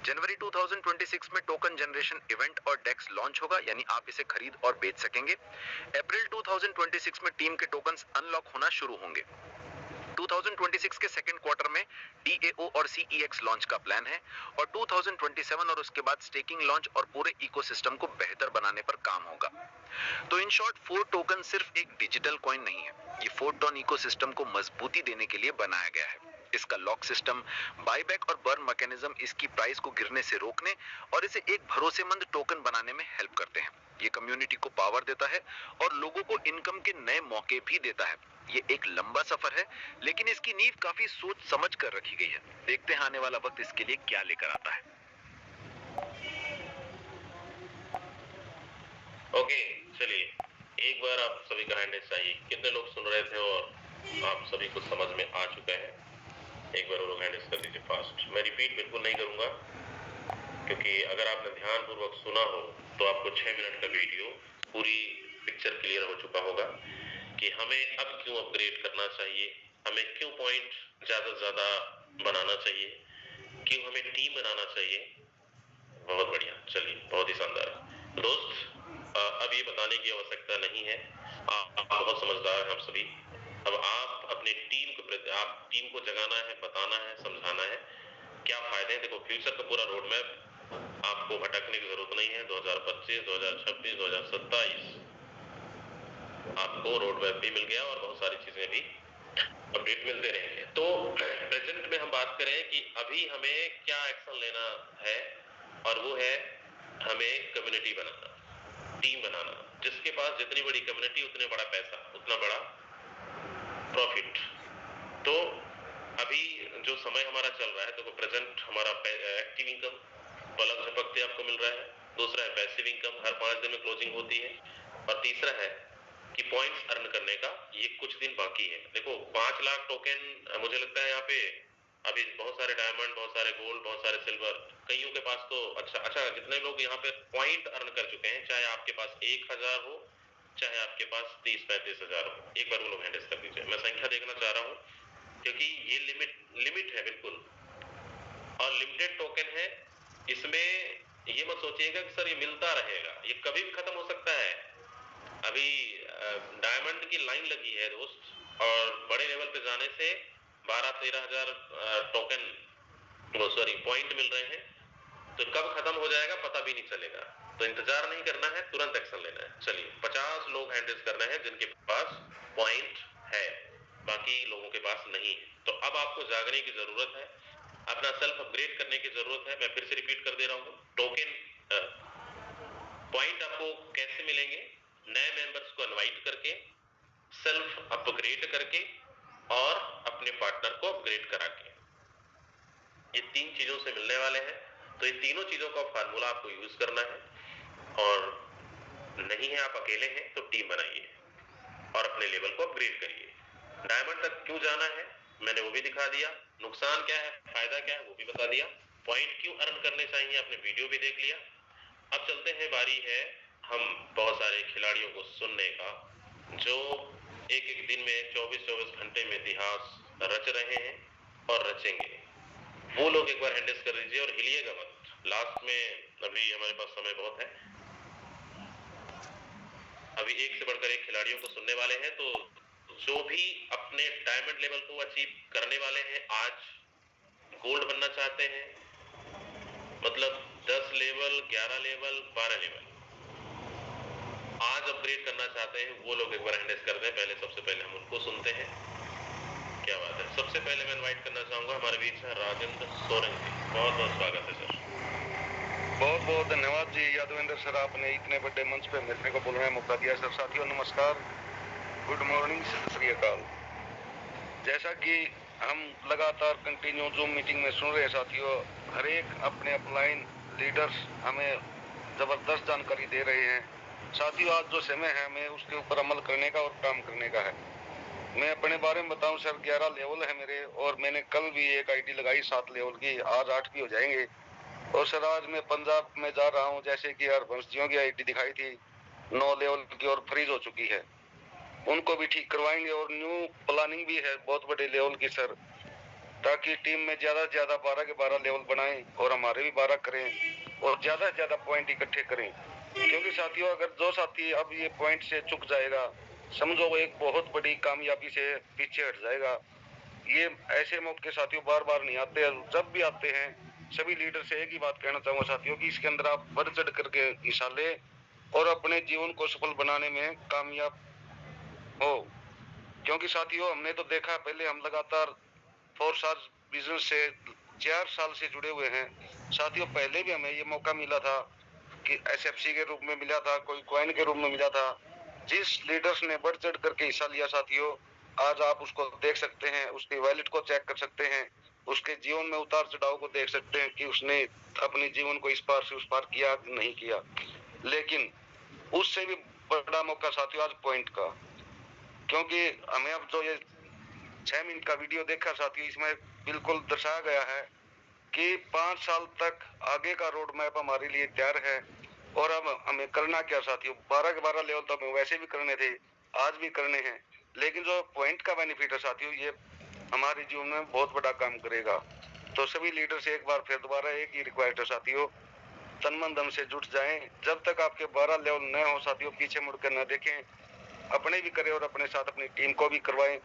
जनवरी 2026 में टोकन जनरेशन इवेंट और डेक्स लॉन्च होगा, यानी आप इसे खरीद और बेच सकेंगे। अप्रैल 2026 में टीम के टोकन्स अनलॉक होना शुरू होंगे। 2026 के सेकंड क्वार्टर में DAO और CEX लॉन्च का प्लान है और 2027 और उसके बाद स्टेकिंग लॉन्च और पूरे इकोसिस्टम को बेहतर बनाने पर काम होगा। तो इन शॉर्ट, फोर्ट टोकन सिर्फ एक डिजिटल कॉइन नहीं है, ये फोर्ट टॉन इकोसिस्टम को मजबूती देने के लिए बनाया गया है। इसका लॉक सिस्टम, बायबैक और बर्न मैकेनिज्म इसकी प्राइस को गिरने से रोकने और इसे एक भरोसेमंद टोकन बनाने में हेल्प करते हैं। ये कम्युनिटी को पावर देता है और लोगों को इनकम के नए मौके भी देता है। ये एक लंबा सफर है, लेकिन इसकी नींव काफी सोच समझ कर रखी गई है। देखते हैं आने वाला वक्त इसके लिए क्या लेकर आता है। ओके, चलिए एक बार आप सभी का हैंडल्स चाहिए। कितने लोग सुन रहे थे और आप सभी को समझ में आ चुका है? एक बार वो लोग हैंडल्स कर दीजिए फास्ट। मैं रिपीट बिल्कुल नहीं करूंगा, क्योंकि अगर आपने ध्यानपूर्वक सुना हो तो आपको 6 मिनट का वीडियो पूरी पिक्चर क्लियर हो चुका होगा कि हमें अब क्यों अपग्रेड करना चाहिए, हमें क्यों पॉइंट ज्यादा से ज्यादा बनाना चाहिए, क्यों हमें टीम बनाना चाहिए। बहुत बढ़िया, चलिए बहुत ही शानदार। दोस्त, अब ये बताने की आवश्यकता नहीं है, आप बहुत समझदार हैं हम सभी। अब आप अपने टीम को आप टीम को जगाना है, बताना है, समझाना है क्या फायदे हैं। देखो, फ्यूचर का पूरा रोड मैप आपको भटकने की जरूरत नहीं है। 2025, 2026, 2027 आपको रोड मैप भी मिल गया और बहुत सारी चीजें भी अपडेट मिलते रहेंगे। तो प्रेजेंट में हम बात करें कि अभी हमें क्या एक्शन लेना है, और वो है हमें कम्युनिटी बनाना, टीम बनाना। जिसके पास जितनी बड़ी कम्युनिटी उतने बड़ा पैसा, उतना बड़ा प्रॉफिट। तो अभी जो समय हमारा चल रहा है, तो प्रेजेंट हमारा एक्टिव इनकम पलक झपकते आपको मिल रहा है। दूसरा है पैसिव इनकम, हर 5 दिन में क्लोजिंग होती है। और तीसरा है कि पॉइंट्स अर्न करने का ये कुछ दिन बाकी है। देखो, 5 लाख टोकन, मुझे लगता है यहाँ पे अभी बहुत सारे डायमंड, बहुत सारे गोल्ड, बहुत सारे सिल्वर, कईयों के पास तो अच्छा जितने लोग यहाँ पे पॉइंट अर्न कर चुके हैं, चाहे आपके पास 1000 हो, चाहे आपके पास 30-35 हजार हो। एक बार वो लोग हैंडल्स कर दीजिए। मैं संख्या देखना चाह रहा हूँ, क्योंकि ये लिमिट है बिल्कुल। और लिमिटेड टोकन है, इसमें ये मत सोचिएगा कि सर ये मिलता रहेगा, ये कभी भी खत्म हो सकता है। अभी डायमंड की लाइन लगी है दोस्त, और बड़े लेवल पे जाने से 12-13 हजार टोकन पॉइंट मिल रहे हैं, तो कब खत्म हो जाएगा पता भी नहीं चलेगा। तो इंतजार नहीं करना है, तुरंत एक्शन लेना है। चलिए 50 लोग हैंड रेज करना है जिनके पास पॉइंट है, बाकी लोगों के पास नहीं है। तो अब आपको जागने की जरूरत है, अपना सेल्फ अपग्रेड करने की जरूरत है। मैं फिर से रिपीट कर दे रहा हूँ, टोकन पॉइंट आपको कैसे मिलेंगे? नए मेंबर्स को इनवाइट करके, सेल्फ अपग्रेड करके और अपने पार्टनर को अपग्रेड करा के। ये 3 चीजों से मिलने वाले हैं। तो ये तीनों चीजों का फार्मूला आपको यूज करना है, और नहीं है आप अकेले हैं तो टीम बनाइए और अपने लेवल को अपग्रेड करिए। डायमंड तक क्यों जाना है मैंने वो भी दिखा दिया, नुकसान क्या है फायदा क्या है वो भी बता दिया, पॉइंट क्यों अर्न करने चाहिए आपने वीडियो भी देख लिया। अब चलते हैं, बारी है हम बहुत सारे खिलाड़ियों को सुनने का जो एक एक दिन में 24-24 घंटे में इतिहास रच रहे हैं और रचेंगे। वो लोग एक बार हैंडल्स कर दीजिए और हिलिएगा मत। लास्ट में अभी हमारे पास समय बहुत है, अभी एक से बढ़कर एक खिलाड़ियों को सुनने वाले हैं। तो जो भी अपने डायमंड लेवल को अचीव करने वाले हैं, आज गोल्ड बनना चाहते हैं, मतलब 10 लेवल, 11 लेवल, 12 लेवल आज अपग्रेड करना चाहते हैं, वो लोग एक बार हैंडल्स कर दें। पहले सबसे पहले हम उनको सुनते हैं। क्या बात है। सबसे पहले मैं इनवाइट करना चाहूंगा हमारे बीच है राजेंद्र सोरेन जी। बहुत बहुत स्वागत है सर। बहुत बहुत धन्यवाद जी यादवेंद्र सर, आपने इतने बड़े मंच पे मेरे को बोलने का मौका दिया। सर साथियों नमस्कार, गुड मॉर्निंग, सत श्री अकाल। जैसा कि हम लगातार कंटिन्यू जूम मीटिंग में सुन रहे साथियों, हर एक अपने अपलाइन लीडर्स हमें जबरदस्त जानकारी दे रहे हैं। साथियों आज जो समय है हमें उसके ऊपर अमल करने का और काम करने का है। मैं अपने बारे में बताऊं सर, 11 लेवल है मेरे, और मैंने कल भी एक आईडी लगाई 7 लेवल की, आज 8 भी हो जाएंगे। और सर आज मैं पंजाब में जा रहा हूं, जैसे कि हरबंश जियों की आईडी दिखाई थी 9 लेवल की और फ्रीज हो चुकी है, उनको भी ठीक करवाएंगे। और न्यू प्लानिंग भी है बहुत बड़े लेवल की सर, ताकि टीम में ज्यादा से ज्यादा 12 के 12 लेवल बनाएं और हमारे भी 12 करें और ज्यादा से ज्यादा पॉइंट इकट्ठे करें। क्योंकि साथियों अगर जो साथी अब ये पॉइंट से चुक जाएगा, समझो वो एक बहुत बड़ी कामयाबी से पीछे हट जाएगा। ये ऐसे मौके साथियों बार बार नहीं आते, जब भी आते हैं सभी लीडर से एक ही बात कहना चाहूंगा साथियों कि इसके अंदर आप बढ़ चढ़ करके हिस्सा ले और अपने जीवन को सफल बनाने में कामयाब हो। क्योंकि साथियों हमने तो देखा, पहले हम लगातार 4 साल बिजनेस से 4 साल से जुड़े हुए हैं साथियों। पहले भी हमें ये मौका मिला था कि SFC के रूप में मिला था, कोई कॉइन के रूप में मिला था। जिस लीडर्स ने बढ़ चढ़ करके हिस्सा लिया साथियों, आज आप उसको देख सकते हैं, उसके वैलेट को चेक कर सकते हैं, उसके जीवन में उतार चढ़ाव को देख सकते हैं कि उसने अपने जीवन को इस पार से उस पार किया नहीं किया। लेकिन उससे भी बड़ा मौका साथियों आज पॉइंट का, क्योंकि हमें अब जो ये 6 मिनट का वीडियो देखा साथियों, इसमें बिल्कुल दर्शाया गया है कि 5 साल तक आगे का रोड मैप हमारे लिए तैयार है। और अब हमें करना क्या साथियों, 12 के 12 लेवल तो हमें वैसे भी करने थे, आज भी करने हैं, लेकिन जो पॉइंट का बेनिफिट है साथियों, ये हमारे जीवन में बहुत बड़ा काम करेगा। तो सभी लीडर से एक बार फिर दोबारा एक ही रिक्वेस्ट है साथियों, तन मन धन से जुट जाएं। जब तक आपके 12 लेवल न हो साथियों, पीछे मुड़कर न देखें, अपने भी करें और अपने साथ अपनी टीम को भी करवाएं,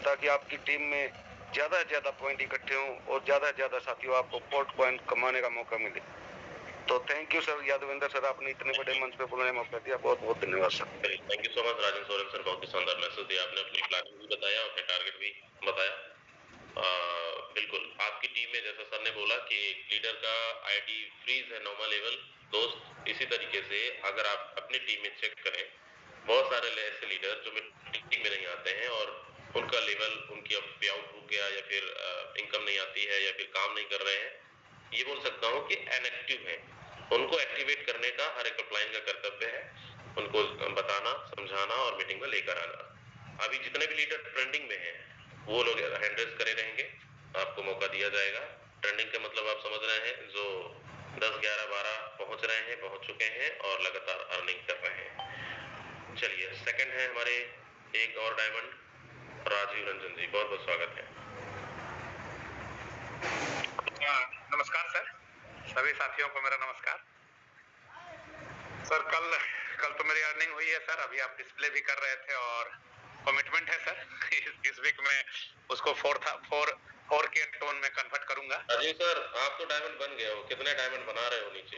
ताकि आपकी टीम में ज्यादा से ज्यादा पॉइंट इकट्ठे हों और ज्यादा से ज्यादा साथियों आपको पोर्ट पॉइंट कमाने का मौका मिले। तो thank you sir Yadvendra sir, आपने इतने बड़े मंच पे बोलने का मौका दिया, बहुत बहुत धन्यवाद sir. Thank you so much Rajendra Soren sir, बहुत ही शानदार मैसेज दिया आपने, अपनी प्लानिंग भी बताया, अपने टारगेट भी बताया। बिल्कुल आपकी टीम में जैसा सर ने बोला कि लीडर का आईडी फ्रीज है 9वां लेवल। दोस्त इसी तरीके से अगर आप अपनी टीम में चेक करें, बहुत सारे ऐसे लीडर जो मीटिंग में नहीं आते हैं और उनका लेवल, उनकी अब पे आउट रुक गया या फिर इनकम नहीं आती है या फिर काम नहीं कर रहे हैं, ये बोल सकता हूँ कि इनएक्टिव है। उनको एक्टिवेट करने का हर एक अपलाइन का कर्तव्य है, उनको बताना, समझाना और मीटिंग में लेकर आना। अभी जितने भी लीडर ट्रेंडिंग में हैं वो लोग हैंडल्स करे रहेंगे, आपको मौका दिया जाएगा। ट्रेंडिंग का मतलब आप समझ रहे हैं, जो 10, 11, 12 पहुंच रहे हैं, पहुंच चुके हैं और लगातार अर्निंग कर रहे हैं। चलिए सेकंड है हमारे एक और डायमंड, राजीव रंजन जी, बहुत बहुत स्वागत है। नमस्कार सर, सभी साथियों को मेरा नमस्कार। सर कल तो मेरी अर्निंग हुई है सर, अभी आप डिस्प्ले भी कर रहे थे और कमिटमेंट है सर इस वीक में उसको 4K टोन में कन्वर्ट करूंगा। अजय सर, आप तो डायमंड बन गए हो, कितने डायमंड बना रहे हो नीचे?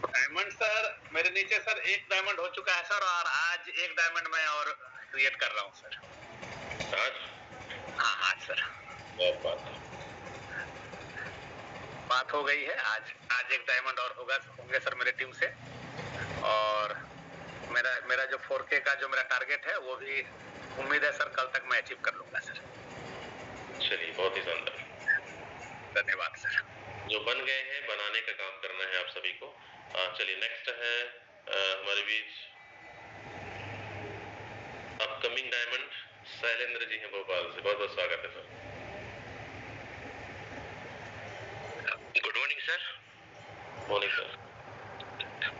डायमंड सर मेरे नीचे सर 1 डायमंड हो चुका है सर, और आज 1 डायमंड मैं और क्रिएट कर रहा हूँ सर। आज? हाँ सर, बहुत बात हो गई है। आज 1 डायमंड और होंगे सर मेरे टीम से, और मेरा जो 4K का जो मेरा टारगेट है वो भी उम्मीद है सर कल तक मैं अचीव कर लूंगा सर। चलिए, बहुत ही शानदार, धन्यवाद सर। जो बन गए हैं बनाने का काम करना है आप सभी को। चलिए, नेक्स्ट है हमारे बीच अपकमिंग डायमंड शैलेंद्र जी हैं भोपाल से। बहुत बहुत स्वागत है sir. Good morning sir. Morning sir.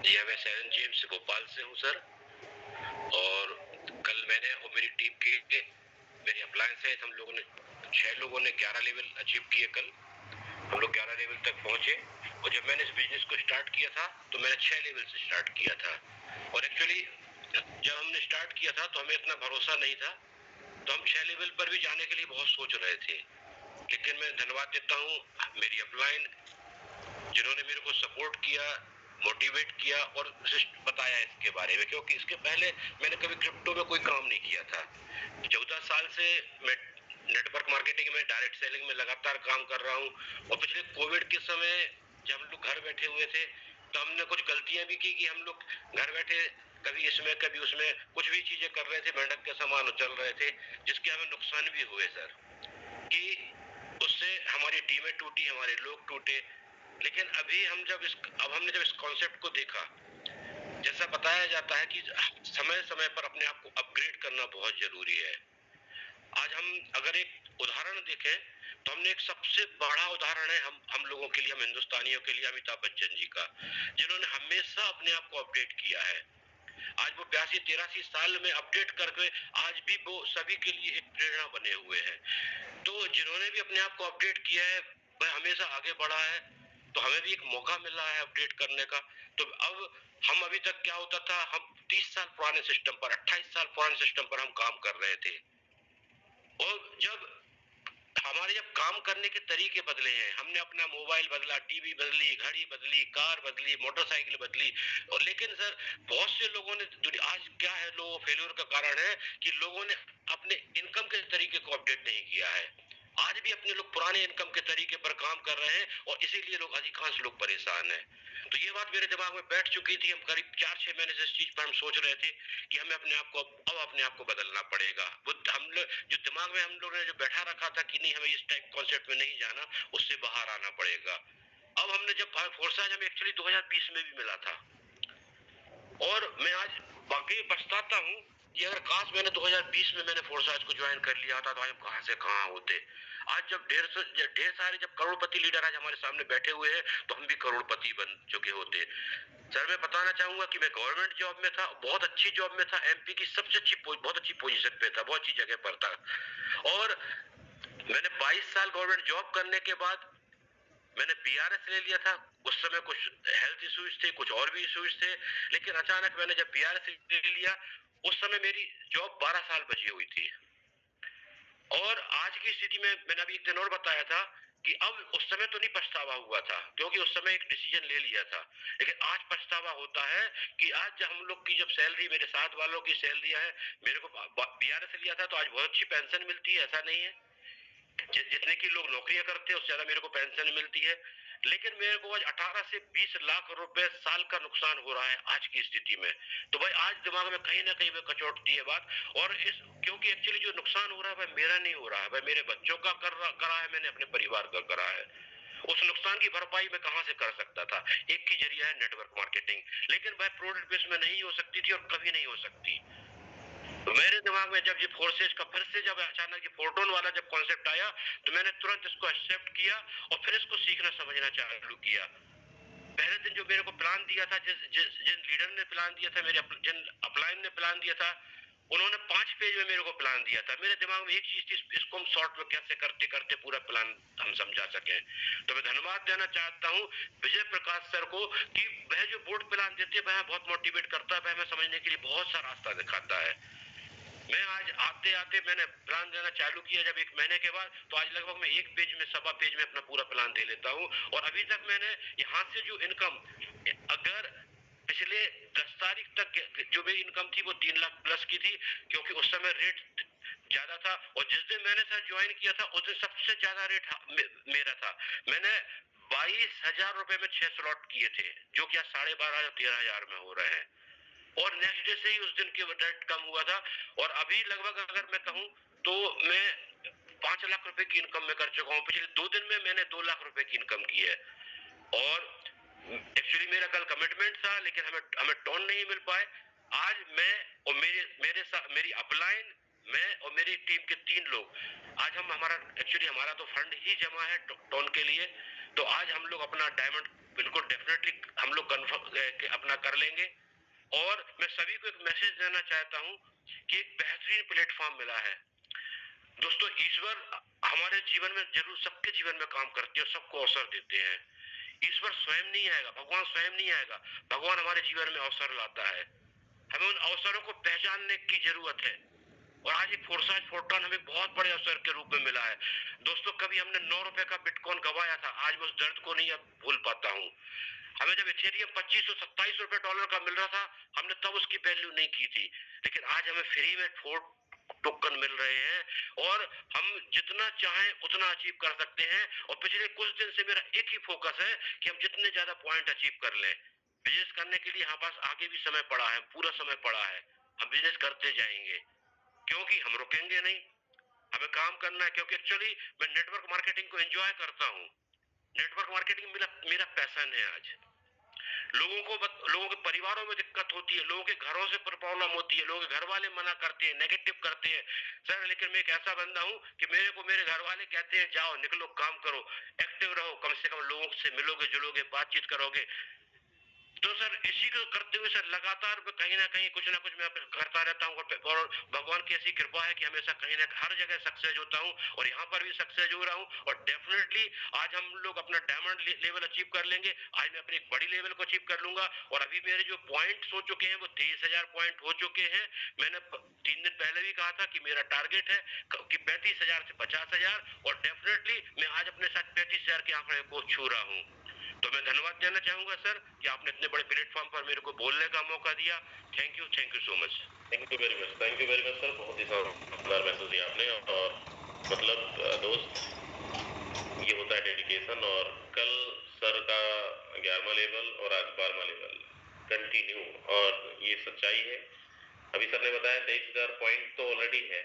यह मैं सैरन जेम्स भोपाल से हूँ सर, और कल मैंने और मेरी टीम के मेरी अप्लायंस है, हम लोगों ने 6 लोगों ने 11 लेवल अचीव किए। कल हम लोग 11 लेवल तक पहुंचे, और जब मैंने इस बिजनेस को स्टार्ट किया था तो मैंने 6 लेवल से स्टार्ट किया था। और एक्चुअली जब हमने स्टार्ट किया था तो हमें इतना भरोसा नहीं था, तो हम 6 लेवल पर भी जाने के लिए बहुत सोच रहे थे। लेकिन मैं धन्यवाद देता हूँ मेरी अपलाइन, जिन्होंने मेरे को सपोर्ट किया, मोटिवेट किया और बताया इसके बारे में, क्योंकि इसके पहले मैंने कभी क्रिप्टो में कोई काम नहीं किया था। 14 साल से मैं नेटवर्क मार्केटिंग में, डायरेक्ट सेलिंग में लगातार काम कर रहा हूँ। और पिछले कोविड के समय जब हम लोग घर बैठे हुए थे तो हमने कुछ गलतियां भी की कि हम लोग घर बैठे कभी इसमें कभी उसमें कुछ भी चीजें कर रहे थे, मेंढक के समान चल रहे थे, जिसके हमें नुकसान भी हुए सर, कि उससे हमारी टीमें टूटी, हमारे लोग टूटे। लेकिन अभी हमने जब इस कॉन्सेप्ट को देखा, जैसा बताया जाता है कि समय समय पर अपने आप को अपग्रेड करना बहुत जरूरी है। आज हम अगर एक उदाहरण देखें तो हमने एक सबसे बड़ा उदाहरण है हम लोगों के लिए, हम हिंदुस्तानियों के लिए, अमिताभ बच्चन जी का, जिन्होंने हमेशा अपने आप को अपडेट किया है। आज वो 82-83 साल में अपडेट करके आज भी वो सभी के लिए एक प्रेरणा बने हुए हैं। तो जिन्होंने भी अपने आप को अपडेट किया है वह हमेशा आगे बढ़ा है, तो हमें भी एक मौका मिल रहा है अपडेट करने का। तो अब हम अभी तक क्या होता था, हम 30 साल पुराने सिस्टम पर, 28 साल पुराने सिस्टम पर हम काम कर रहे थे, और जब काम करने के तरीके बदले हैं, हमने अपना मोबाइल बदला, टीवी बदली, घड़ी बदली, कार बदली, मोटरसाइकिल बदली, और लेकिन सर बहुत से लोगों ने आज क्या है, लोगों फेल्योर का कारण है कि लोगों ने अपने इनकम के तरीके को अपडेट नहीं किया है। आज भी अपने लोग पुराने इनकम के तरीके पर काम कर रहे हैं, और इसीलिए अधिकांश लोग परेशान हैं। तो ये बात मेरे दिमाग में बैठ चुकी थी। हम करीब 4-6 महीने से इस चीज पर हम सोच रहे थे कि हमें अपने आप को बदलना पड़ेगा। वो हम लोग जो दिमाग में हम लोगों ने जो बैठा रखा था कि नहीं हमें इस टाइप कॉन्सेप्ट में नहीं जाना, उससे बाहर आना पड़ेगा। अब हमने जब फोर्साज हमें एक्चुअली 2020 में भी मिला था, और मैं आज बाकी पछताता हूँ कि अगर काश मैंने 2020 में मैंने फोर्साज को ज्वाइन कर लिया था तो आज कहां से कहां होते। आज जब ढेर सारे जब करोड़पति लीडर आज हमारे सामने बैठे हुए हैं तो हम भी करोड़पति बन चुके होते। सर मैं बताना चाहूंगा कि मैं गवर्नमेंट जॉब में था, बहुत अच्छी जॉब में था, एमपी की सबसे बहुत अच्छी पोजीशन पे था, बहुत अच्छी जगह पर था, और मैंने 22 साल गवर्नमेंट जॉब करने के बाद मैंने बीआरएस ले लिया था। उस समय कुछ हेल्थ इश्यूज थे, कुछ और भी इश्यूज थे, लेकिन अचानक मैंने जब बीआरएस ले लिया, उस समय मेरी जॉब 12 साल बची हुई थी। और आज की स्थिति में मैंने अभी एक दिन और बताया था कि अब उस समय तो नहीं पछतावा हुआ था, क्योंकि उस समय एक डिसीजन ले लिया था, लेकिन आज पछतावा होता है कि आज जब हम लोग की जब सैलरी, मेरे साथ वालों की सैलरी है, मेरे को बीआरएस लिया था तो आज बहुत अच्छी पेंशन मिलती है, ऐसा नहीं है, जितने की लोग नौकरियां करते हैं उससे ज्यादा मेरे को पेंशन मिलती है। लेकिन मेरे को आज 18 से 20 लाख रुपए साल का नुकसान हो रहा है आज की स्थिति में। तो भाई आज दिमाग में कहीं ना कहीं में कचोटती है बात, और क्योंकि एक्चुअली जो नुकसान हो रहा है भाई मेरा नहीं हो रहा है, भाई मेरे बच्चों का करा है, मैंने अपने परिवार का करा है। उस नुकसान की भरपाई मैं कहां से कर सकता था? एक ही जरिया है नेटवर्क मार्केटिंग, लेकिन भाई प्रोडक्ट बेस में नहीं हो सकती थी और कभी नहीं हो सकती। तो मेरे दिमाग में जब ये फोर्सेज का फिर से जब अचानक ये फोर्टोन वाला जब कॉन्सेप्ट आया तो मैंने तुरंत इसको एक्सेप्ट किया और फिर इसको सीखना समझना चालू किया। पहले दिन जो मेरे को प्लान दिया था, जिन लीडर ने प्लान दिया था, मेरे जिन अपलाइन ने प्लान दिया था, उन्होंने 5 पेज में मेरे को प्लान दिया था। मेरे दिमाग में एक चीज थी, इसको हम शॉर्ट में कैसे करते करते पूरा प्लान हम समझा सके। तो मैं धन्यवाद देना चाहता हूँ विजय प्रकाश सर को कि वह जो बोर्ड प्लान देते हैं वह बहुत मोटिवेट करता है, वह हमें समझने के लिए बहुत सा रास्ता दिखाता है। मैं आज आते आते मैंने प्लान देना चालू किया जब 1 महीने के बाद, तो आज लगभग मैं 1 पेज में, सवा पेज में अपना पूरा प्लान दे लेता हूँ। और अभी तक मैंने यहाँ से जो इनकम, अगर पिछले 10 तारीख तक जो मेरी इनकम थी वो 3 लाख प्लस की थी, क्योंकि उस समय रेट ज्यादा था। और जिस दिन मैंने सर ज्वाइन किया था उस दिन सबसे ज्यादा रेट मेरा था। मैंने 22,000 रुपए में 6 स्लॉट किए थे, जो कि 12,500 या 13,000 में हो रहे हैं। और नेक्स्ट डे से ही उस दिन की रेट कम हुआ था। और अभी लगभग अगर मैं कहूँ तो मैं 5 लाख रुपए की इनकम में कर चुका हूँ। पिछले 2 दिन में मैंने 2 लाख रुपए की इनकम की है। और एक्चुअली मेरा कल कमिटमेंट था, लेकिन हमें टोन नहीं मिल पाए। आज मैं और मेरे साथ मेरी अपलाइन, मैं और मेरी टीम के 3 लोग, आज हम हमारा तो फंड ही जमा है टोन के लिए। तो आज हम लोग अपना डायमंड बिल्कुल डेफिनेटली हम लोग कन्फर्म अपना कर लेंगे। और मैं सभी को एक मैसेज देना चाहता हूं कि एक बेहतरीन प्लेटफॉर्म मिला है। दोस्तों, ईश्वर हमारे जीवन में जरूर सबके जीवन में काम करते हैं और सबको अवसर देते हैं। ईश्वर स्वयं नहीं आएगा, भगवान स्वयं नहीं आएगा, भगवान हमारे जीवन में अवसर लाता है। हमें उन अवसरों को पहचानने की जरूरत है। और आज एक फोर्साइज फोर्टॉन हमें बहुत बड़े अवसर के रूप में मिला है। दोस्तों, कभी हमने 9 रुपए का बिटकॉइन गवाया था, आज मैं उस दर्द को नहीं अब भूल पाता हूँ। हमें जब इथेरियम 2527 रुपए डॉलर का मिल रहा था, हमने तब उसकी वैल्यू नहीं की थी। लेकिन आज हमें फ्री में 4 टोकन मिल रहे हैं और हम जितना चाहें उतना अचीव कर सकते हैं। और पिछले कुछ दिन से मेरा एक ही फोकस है कि हम जितने ज्यादा पॉइंट अचीव कर लें। बिजनेस करने के लिए हमारे पास आगे भी समय पड़ा है, पूरा समय पड़ा है। हम बिजनेस करते जाएंगे, क्योंकि हम रुकेंगे नहीं। हमें काम करना है, क्योंकि एक्चुअली मैं नेटवर्क मार्केटिंग को एंजॉय करता हूँ। नेटवर्क मार्केटिंग मेरा पैशन है। आज लोगों के परिवारों में दिक्कत होती है, लोगों के घरों से प्रॉब्लम होती है, लोगों के घर वाले मना करते हैं, नेगेटिव करते हैं सर। लेकिन मैं एक ऐसा बंदा हूं कि मेरे घर वाले कहते हैं जाओ, निकलो, काम करो, एक्टिव रहो, कम से कम लोगों से मिलोगे, जुलोगे, बातचीत करोगे। तो सर इसी को करते हुए सर लगातार कहीं ना कहीं कुछ ना कुछ मैं करता रहता हूँ। और भगवान की ऐसी कृपा है कि हमेशा कहीं ना हर जगह सक्सेस होता हूँ और यहाँ पर भी सक्सेस हो रहा हूँ। और डेफिनेटली आज हम लोग अपना डायमंड लेवल अचीव कर लेंगे। आज मैं अपनी एक बड़ी लेवल को अचीव कर लूंगा। और अभी मेरे जो पॉइंट्स हो चुके हैं वो 23,000 पॉइंट हो चुके हैं। मैंने 3 दिन पहले भी कहा था कि मेरा टारगेट है कि 35,000 से 50,000, और डेफिनेटली मैं आज अपने साथ 35,000 के आंकड़े को छू रहा हूँ। तो मैं धन्यवाद देना चाहूंगा सर कि आपने इतने बड़े प्लेटफॉर्म पर मेरे को बोलने का मौका दिया। Thank you so much. Thank you very much sir. बहुत ही शानदार मैसेज दिया आपने। और मतलब दोस्त, ये होता है डेडिकेशन। और कल सर का 11वां लेवल और आज 12वां लेवल कंटिन्यू, और ये सच्चाई है। अभी सर ने बताया 23,000 पॉइंट तो ऑलरेडी है,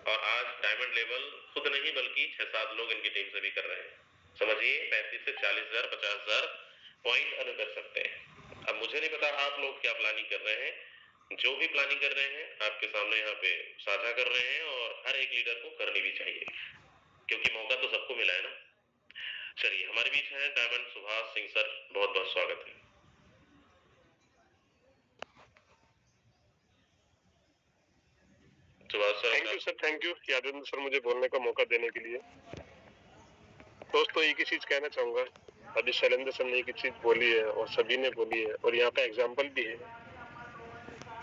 और आज डायमंड लेवल खुद नहीं बल्कि 6-7 लोग इनकी टीम से भी कर रहे हैं। समझिए 35 से 40,000 50,000 पॉइंट अर्न कर सकते हैं। अब मुझे नहीं पता आप लोग क्या प्लानिंग कर रहे हैं। जो भी प्लानिंग कर रहे हैं आपके सामने यहाँ पे साझा कर रहे हैं, और हर एक लीडर को करनी भी चाहिए, क्योंकि मौका तो सबको मिला है ना। चलिए, हमारे बीच हैं डायमंड सुभाष सिंह सर, बहुत बहुत स्वागत है। Subhash sir. Thank you sir, thank you Yadvendra sir मुझे बोलने का मौका देने के लिए। दोस्तों, एक ही चीज कहना चाहूंगा, अभी शैलेंद्र सर ने एक ही चीज बोली है और सभी ने बोली है, और यहाँ का एग्जाम्पल भी है।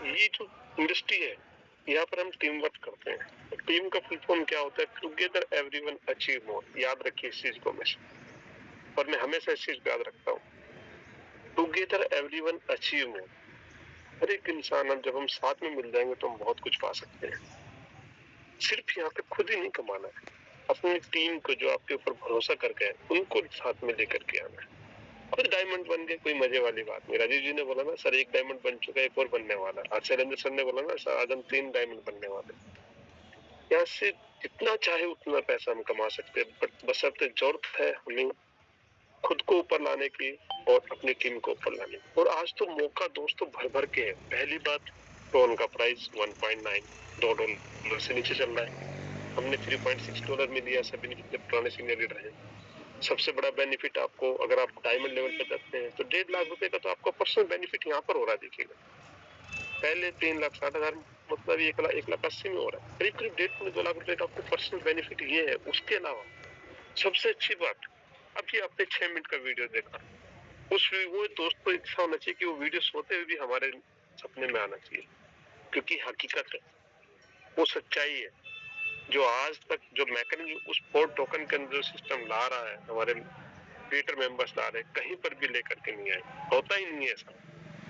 ये जो इंडस्ट्री है, यहाँ पर हम टीम वर्क करते हैं। टीम का फुल फॉर्म क्या होता है? टुगेदर एवरीवन अचीव मोर। याद रखिए इस चीज को हमेशा, और मैं हमेशा इस चीज को याद रखता हूँ। Together everyone achieve more. हर एक इंसान, अब जब हम साथ में मिल जाएंगे तो हम बहुत कुछ पा सकते हैं। सिर्फ यहाँ पे खुद ही नहीं कमाना है, अपनी टीम को जो आपके ऊपर भरोसा कर गए उनको साथ में लेकर के आना है। अब डायमंड बन गए, कोई मजे वाली बात नहीं। राजीव जी ने बोला ना सर 1 डायमंड बन चुका है, 1 और बनने वाला। आज शैलेंद्र सर ने बोला ना सर आज हम 3 डायमंड बनने वाले। यहाँ से जितना चाहे उतना पैसा हम कमा सकते हैं, बट बशर्ते जरूरत है हमें खुद को ऊपर लाने की और अपनी टीम को ऊपर लाने की। और आज तो मौका दोस्तों भर भर के है। पहली बात, टोन का प्राइस 1.9 $2 से नीचे चल रहा है। हमने $3.6 में लिया, सभी ने जितने पुराने सीनियर लीडर हैं। सबसे बड़ा बेनिफिट आपको, अगर आप डायमंड लेवल पे करते हैं तो 1.5 लाख रुपए का तो आपको पर्सनल बेनिफिट यहाँ पर हो रहा है। देखिएगा, पहले 3,60,000 मतलब 1,80,000 में हो रहा है, करीब 1.5 2 लाख रुपए का आपको पर्सनल बेनिफिट ये है। उसके अलावा सबसे अच्छी बात, अभी आपने 6 मिनट का वीडियो देखा, वो दोस्त को इच्छा होना चाहिए कि वो वीडियो सोते हुए भी हमारे सपने में आना चाहिए, क्योंकि हकीकत है, वो सच्चाई है। जो आज तक जो मैकेनिज्म उस फोर्ड टोकन के अंदर सिस्टम ला रहा है, हमारे क्रिएटर मेंबर्स ला रहे हैं, कहीं पर भी लेकर के नहीं आए, होता ही नहीं है ऐसा।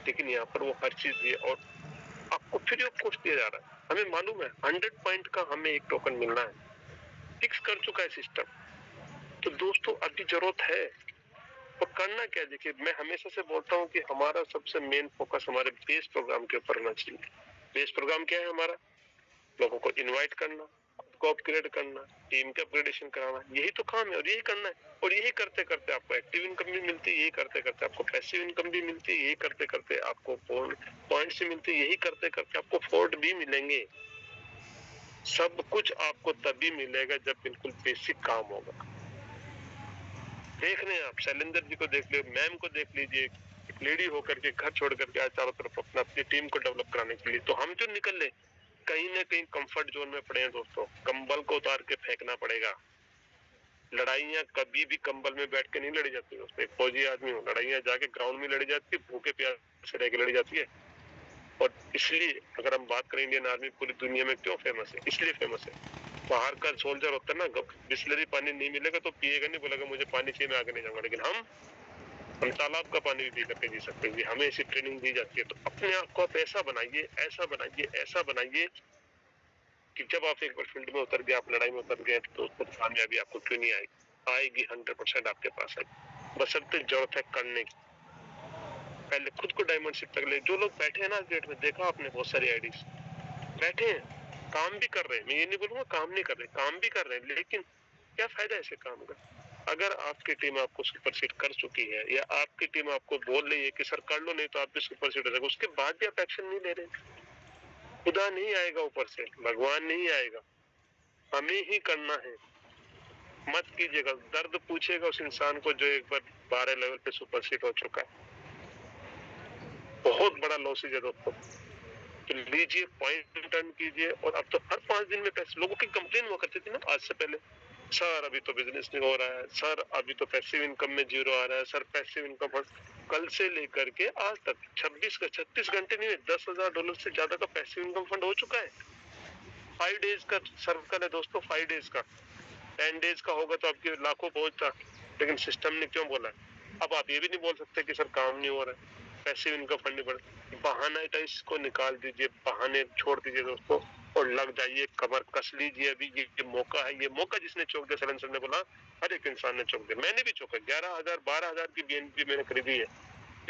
लेकिन यहाँ पर वो हर चीज दी और आपको फ्री ऑफ कॉस्ट दिया जा रहा है। हमें मालूम है 100 पॉइंट का हमें एक टोकन मिलना है, फिक्स कर चुका है सिस्टम। तो दोस्तों अभी जरूरत है, तो करना क्या है? देखिए, मैं हमेशा से बोलता हूँ कि हमारा सबसे मेन फोकस हमारे बेस प्रोग्राम के ऊपर होना चाहिए। बेस प्रोग्राम क्या है हमारा? लोगों को इनवाइट करना, खुद को अपग्रेड करना, टीम के अपग्रेडेशन कराना, यही तो काम है और यही करना है। और यही करते करते आपको एक्टिव इनकम भी मिलती है, यही करते करते आपको पैसिव इनकम भी मिलती है, यही करते करते आपको पॉइंट्स भी मिलती है, यही करते करते आपको फोर्ट भी मिलेंगे। सब कुछ आपको तभी मिलेगा जब बिल्कुल बेसिक काम होगा। देख रहे हैं आप, शैलेंद्र जी को देख लीजिए, मैम को देख लीजिए, एक लेडी होकर के घर छोड़ करके आज चारों तरफ अपनी टीम को डेवलप कराने के लिए। तो हम जो निकल ले कहीं ना कहीं कंफर्ट जोन में पड़े हैं दोस्तों, कंबल को उतार के फेंकना पड़ेगा। लड़ाइयां कभी भी कंबल में बैठ के नहीं लड़ी जाती दोस्तों। एक फौजी आदमी हो, लड़ाइयां जाके ग्राउंड में लड़ी जाती है, भूखे प्यासे रह के लड़ी जाती है। और इसलिए अगर हम बात करें इंडियन आर्मी पूरी दुनिया में क्यों फेमस है, इसलिए फेमस है, बाहर का सोल्जर होता है ना, बिस्लरी पानी नहीं मिलेगा तो पिएगा नहीं, बोलेगा मुझे पानी चाहिए मैं आगे नहीं जाऊंगा। लेकिन हम तालाब का पानी भी पी करके जी सकते हैं, हमें ऐसी ट्रेनिंग दी जाती है। तो अपने आप को आप ऐसा बनाइए, ऐसा बनाइए, ऐसा बनाइए कि जब आप एक बार फील्ड में उतर गए, आप लड़ाई में उतर गए, तो कामयाबी आपको क्यों नहीं आएगी 100% आपके पास आएगी। बशर्ते जरूरत है करने की। पहले खुद को डायमंडशिप तक ले। जो लोग बैठे हैं ना गेट में, देखा आपने बहुत सारी आईडीज बैठे हैं, काम भी कर रहे हैं, मैं ये नहीं बोलूंगा काम नहीं कर रहे, काम भी कर रहे हैं, लेकिन क्या फायदा ऐसे काम का? अगर आपकी टीम आपको सुपरसीड कर चुकी है या आपकी टीम आपको बोल रही है कि सर कर लो नहीं तो आप भी सुपरसीड हो जाएगा, उसके बाद भी आप एक्शन नहीं ले रहे, खुदा नहीं आएगा ऊपर से, भगवान नहीं आएगा, हमें ही करना है। मत कीजिएगा, दर्द पूछेगा उस इंसान को जो एक बार 12 लेवल पे सुपरसीड हो चुका है। बहुत बड़ा लॉसेज है दोस्तों। तो लीजिए, पॉइंट टर्न कीजिए। और अब तो हर 5 दिन में पैसे, लोगों की कंप्लेन हुआ करती थी ना आज से पहले, सर अभी तो बिजनेस नहीं हो रहा है, सर अभी तो पैसिव इनकम में जीरो आ रहा है, सर पैसिव इनकम। कल से लेकर के आज तक 36 घंटे नहीं, $10,000 से ज्यादा का पैसिव इनकम फंड हो चुका है। 5 डेज का सर्कल है दोस्तों, 5 डेज का। 10 डेज का होगा तो आपके लाखों पहुंचता, लेकिन सिस्टम ने क्यों बोला? अब आप ये भी नहीं बोल सकते कि सर काम नहीं हो रहा है, पैसिव इनकम फंड नहीं बढ़। बहाना इसको निकाल दीजिए, बहाने छोड़ दीजिए दोस्तों, और लग जाइए, कमर कस लीजिए। अभी ये मौका है, ये मौका जिसने चौक दिया, सैलेंसर ने बोला, हर एक इंसान ने चौक दिया, मैंने भी चौका। 11,000 12,000 की बीएनपी मैंने खरीदी है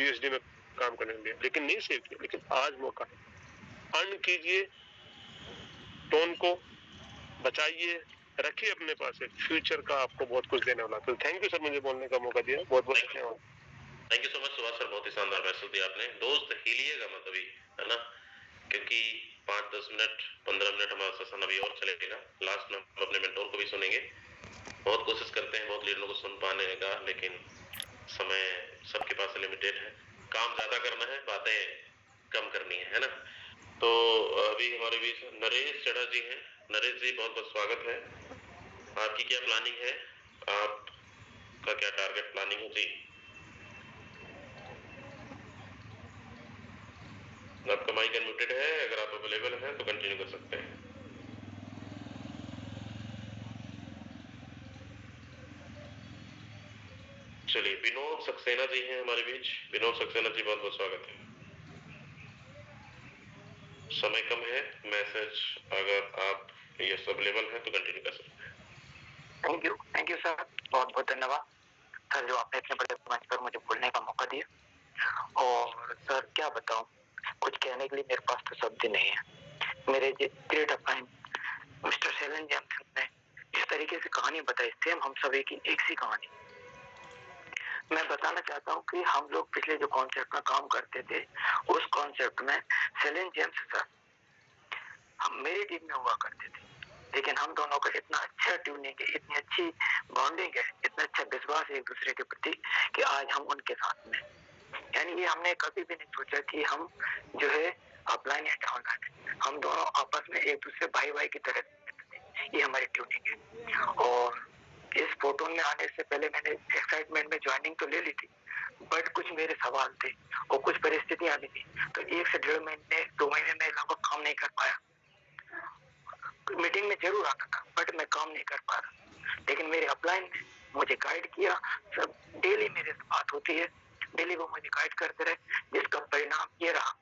यूएसडी में काम करने के लिए, लेकिन नहीं सेव किया। लेकिन आज मौका है, अर्न कीजिए, टोन को बचाइए, रखिए अपने पास, फ्यूचर का आपको बहुत कुछ देने वाला। तो थैंक यू सर, मुझे बोलने का मौका दिया, बहुत बहुत धन्यवाद। Thank you so much Subhash sir, बहुत ही शानदार मैसेज दिया आपने। दोस्त हिलिएगा मत अभी, है ना, क्योंकि 5-10 मिनट 15 मिनट हमारा सेशन अभी और चलेगा। लास्ट में हम अपने मेंटोर को भी सुनेंगे। बहुत कोशिश करते हैं बहुत लीडरों को सुन पाने का, लेकिन समय सबके पास लिमिटेड है, काम ज्यादा करना है, बातें कम करनी है ना। तो अभी हमारे बीच नरेश चढ़ा जी हैं। नरेश जी बहुत बहुत स्वागत है। आपकी क्या प्लानिंग है, आपका क्या टारगेट प्लानिंग है जी? आपका माइक अनम्यूटेड है, अगर आप अवेलेबल हैं तो कंटिन्यू कर सकते हैं। चलिए, विनोद सक्सेना जी हैं हमारे बीच। विनोद सक्सेना जी बहुत बहुत स्वागत है। समय कम है, मैसेज अगर आप ये अवेलेबल है तो कंटिन्यू कर सकते हैं। थैंक यू सर, बहुत बहुत धन्यवाद सर, जो आपने इतने बड़े मंच पर मुझे बोलने का मौका दिया। और सर क्या बताऊं, कुछ कहने के लिए मेरे पास तो शब्द नहीं है। मेरे ग्रेट अपाइन मिस्टर शैलेंद्र जैमसन ने इस तरीके से कहानी बताई, सेम हम सभी की एक सी कहानी। मैं बताना चाहता हूं कि हम लोग पिछले जो कॉन्सेप्ट में काम करते थे, उस कॉन्सेप्ट में शैलेंद्र जैमसन सर हम मेरी टीम में हुआ करते थे, लेकिन हम दोनों का इतना अच्छा ट्यूनिंग है, इतनी अच्छी बॉन्डिंग है, इतना अच्छा विश्वास है एक दूसरे के प्रति कि आज हम उनके साथ में। यानी ये हमने कभी भी नहीं सोचा कि हम जो है अपलाइन या डाउनलाइन, हम दोनों आपस में एक दूसरे भाई भाई की तरह रहते थे। ये हमारी ट्यूनिंग है। और इस फोटो में आने से पहले मैंने एक्साइटमेंट में ज्वाइनिंग तो ले ली थी, बट कुछ मेरे सवाल थे और कुछ परिस्थितियां भी थी, तो 1 से 1.5 महीने 2 महीने में लगभग काम नहीं कर पाया। मीटिंग में जरूर आता था बट मैं काम नहीं कर पा रहा। लेकिन मेरे अपलाइन ने मुझे गाइड किया, सब डेली मेरे से बात होती है, डेली वो मुझे गाइड करते रहे, जिसका परिणाम ये रहा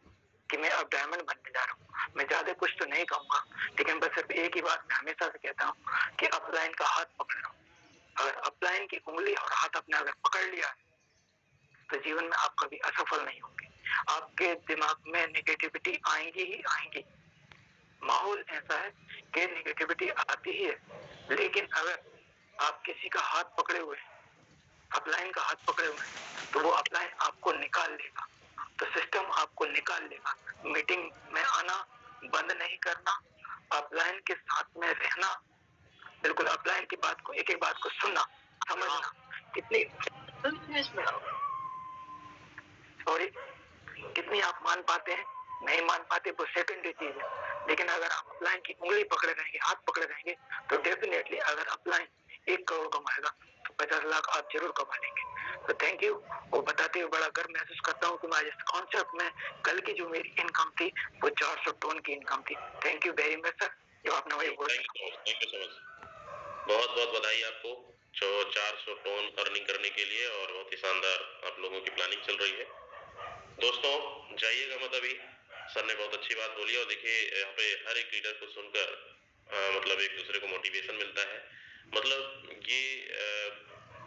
कि मैं अब डायमंड बनने जा रहा हूँ। मैं ज्यादा कुछ तो नहीं कहूंगा, लेकिन बस सिर्फ एक ही बात मैं हमेशा से कहता हूँ कि अपलाइन का हाथ पकड़ लो। अगर अपलाइन की उंगली और हाथ अपने अगर पकड़ लिया तो जीवन में आप कभी असफल नहीं होंगे। आपके दिमाग में नेगेटिविटी आएंगी ही आएंगी। माहौल ऐसा है कि नेगेटिविटी आती ही है, लेकिन अगर आप किसी का हाथ पकड़े हुए हैं, अपलाइन का हाथ पकड़े हुए हैं, तो वो अपलाइन आपको निकाल लेगा, तो सिस्टम आपको निकाल लेगा। मीटिंग में आना बंद नहीं करना, अपलाइन के साथ में रहना, बिल्कुल अपलाइन की बात को, एक एक बात को सुनना, समझना, कितनी सॉरी कितनी आप मान पाते हैं नहीं मान पाते वो सेकेंडरी चीज है, लेकिन अगर आप अपलाइन की उंगली पकड़े रहेंगे, हाथ पकड़े रहेंगे, तो डेफिनेटली अगर अपलाइन 1 करोड़ कमाएगा तो 50 लाख आप जरूर कमा लेंगे। तो थैंक यू। वो बताते हुए बड़ा गर्व महसूस करता हूँ कि मैं इस कॉन्सेप्ट में कल की जो मेरी इनकम थी वो 400 टन की इनकम थी। Thank you very much sir, जो आपने वही बोला। थैंक यू सो मच, बहुत बहुत बधाई आपको जो 400 टन अर्निंग करने के लिए, और बहुत ही शानदार आप लोगों की प्लानिंग चल रही है। दोस्तों जाइएगा मत अभी, सर ने बहुत अच्छी बात बोली। और देखिए यहाँ पे हर एक लीडर को सुनकर मतलब एक दूसरे को मोटिवेशन मिलता है। मतलब ये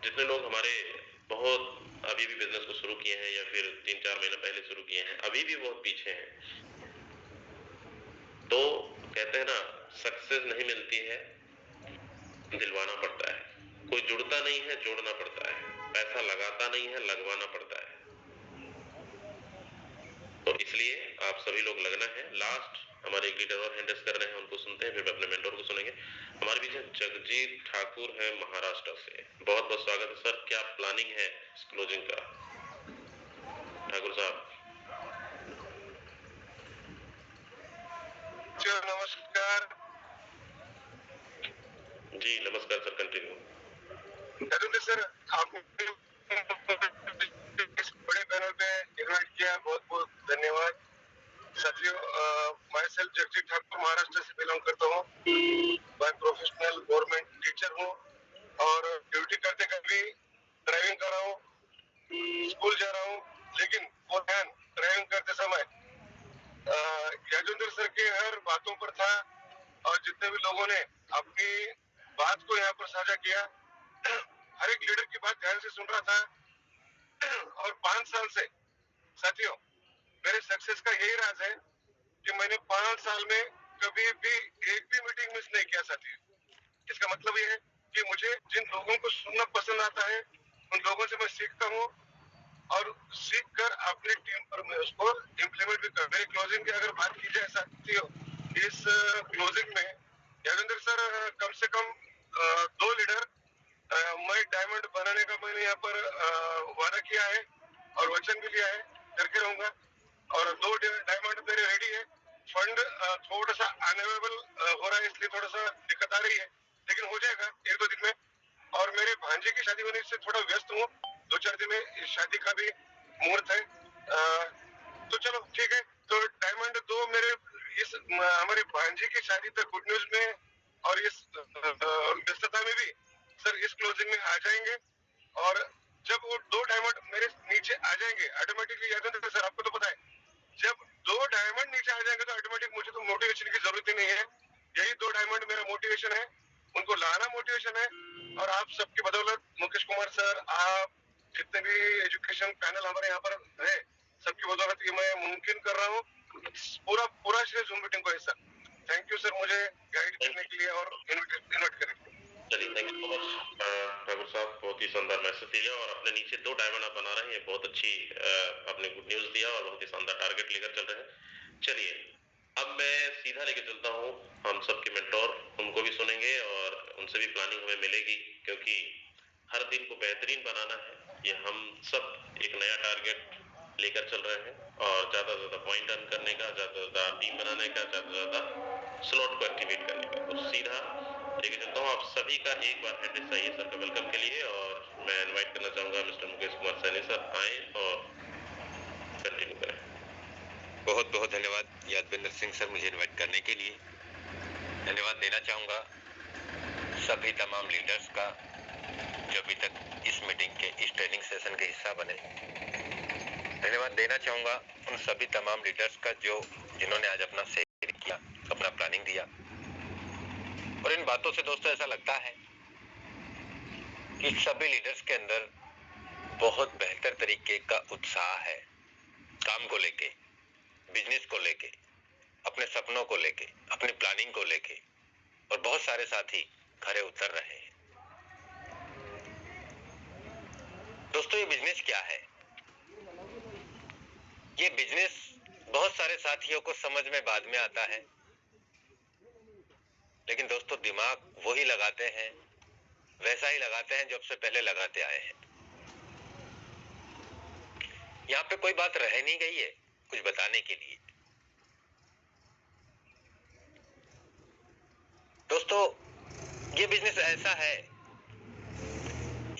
जितने लोग हमारे बहुत अभी भी बिजनेस को शुरू किए हैं या फिर 3-4 महीने पहले शुरू किए हैं, अभी भी बहुत पीछे हैं, तो कहते हैं ना सक्सेस नहीं मिलती है, दिलवाना पड़ता है। कोई जुड़ता नहीं है, जोड़ना पड़ता है। पैसा लगाता नहीं है, लगवाना पड़ता है। तो इसलिए आप सभी लोग लगना है। लास्ट हमारे एक लीडर और हैंडल्स कर रहे हैं, उनको सुनते हैं, फिर अपने मेंटोर को सुनेंगे। हमारे बीच जगजीत ठाकुर है महाराष्ट्र से। बहुत बहुत स्वागत है सर। क्या प्लानिंग है इस क्लोजिंग का ठाकुर साहब? नमस्कार जी नमस्कार सर, कंटिन्यू। सर, आपको इस बड़े पैनल पे इन्वाइट किया, बहुत बहुत धन्यवाद। साथियों, मैं सेल्फ जगजीत ठाकुर महाराष्ट्र से बिलोंग करता हूँ। मैं प्रोफेशनल गवर्नमेंट टीचर हूँ और ड्यूटी करते करते ड्राइविंग कर रहा हूँ, स्कूल जा रहा हूँ, लेकिन वो ध्यान ड्राइविंग करते समय यादवेंद्र सर के हर बातों पर था, और जितने भी लोगों ने अपनी बात को यहाँ पर साझा किया, हर एक लीडर की बात ध्यान से सुन रहा था। और 5 साल से साथियों मेरे सक्सेस का यही राज है कि मैंने 5 साल में कभी भी एक भी मीटिंग मिस नहीं किया साथियों। इसका मतलब ये है कि मुझे जिन लोगों को सुनना पसंद आता है उन लोगों से मैं सीखता हूँ और सीख कर अपनी टीम पर मैं उसको इम्प्लीमेंट भी कर। मेरी क्लोजिंग की अगर बात की जाए साथियों, इस क्लोजिंग में यादवेंद्र सर कम से कम 2 लीडर मैं डायमंड बनाने का मैंने यहाँ पर वादा किया है और वचन भी लिया है, करके रहूंगा। और 2 डायमंड मेरे रेडी है। फंड थोड़ा सा अनअवेलेबल हो रहा है, इसलिए थोड़ा सा दिक्कत आ रही है, लेकिन हो जाएगा 1-2 दिन में। और मेरे भांजे की शादी होने से थोड़ा व्यस्त हूँ, 2-4 दिन में शादी का भी मुहूर्त है। तो चलो ठीक है। तो डायमंड 2 मेरे इस हमारे भांजे की शादी तक गुड न्यूज में और इस व्यस्तता में भी सर इस क्लोजिंग में आ जाएंगे। और जब वो 2 डायमंड मेरे नीचे आ जाएंगे ऑटोमेटिकली, यादवेंद्र सर आपको तो पता है, जब 2 डायमंड नीचे आ जाएंगे तो ऑटोमेटिक मुझे तो मोटिवेशन की जरूरत ही नहीं है। यही 2 डायमंड मेरा मोटिवेशन है, उनको लाना मोटिवेशन है। और आप सबकी बदौलत मुकेश कुमार सर, आप जितने भी एजुकेशन पैनल हमारे यहाँ पर है, सबकी बदौलत ये मैं मुमकिन कर रहा हूँ। पूरा श्रेय जूम मीटिंग को है सर। थैंक यू सर मुझे गाइड करने के लिए और इन्वाइट करने के लिए। चलिए thank you so much Thakur साहब, बहुत ही शानदार मैसेज दिया और अपने नीचे 2 डायमंड आप बना रहे हैं, बहुत अच्छी आपने गुड न्यूज दिया और बहुत ही शानदार टारगेट लेकर चल रहे हैं। चलिए अब मैं सीधा लेके चलता हूँ हम सबके मेंटोर, उनको भी सुनेंगे और उनसे भी प्लानिंग हमें मिलेगी, क्योंकि हर दिन को बेहतरीन बनाना है। ये हम सब एक नया टारगेट लेकर चल रहे हैं और ज़्यादा से ज़्यादा पॉइंट अर्न करने का, ज़्यादा से ज़्यादा टीम बनाने का, ज़्यादा से ज़्यादा स्लॉट को एक्टिवेट करने का। तो सीधा लेके चलता हूँ आप सभी का एक बार एड्रेस चाहिए सर का वेलकम के लिए, और मैं इनवाइट करना चाहूँगा मिस्टर मुकेश कुमार सैनी सर आए और कंटिन्यू करें। बहुत बहुत धन्यवाद यादविंदर सिंह सर मुझे इनवाइट करने के लिए। धन्यवाद देना चाहूँगा सभी तमाम लीडर्स का जो अभी तक इस मीटिंग के इस ट्रेनिंग सेशन के हिस्सा बने। धन्यवाद देना चाहूँगा उन सभी तमाम लीडर्स का जिन्होंने आज अपना शेयर किया, अपना प्लानिंग दिया। और इन बातों से दोस्तों ऐसा लगता है कि सभी लीडर्स के अंदर बहुत बेहतर तरीके का उत्साह है, काम को लेके, बिजनेस को लेके, अपने सपनों को लेके, अपनी प्लानिंग को लेके, और बहुत सारे साथी खरे उतर रहे हैं। दोस्तों ये बिजनेस क्या है? ये बिजनेस बहुत सारे साथियों को समझ में बाद में आता है, लेकिन दोस्तों दिमाग वही लगाते हैं, वैसा ही लगाते हैं जो सबसे पहले लगाते आए हैं। यहाँ पे कोई बात रह नहीं गई है कुछ बताने के लिए। दोस्तों ये बिजनेस ऐसा है,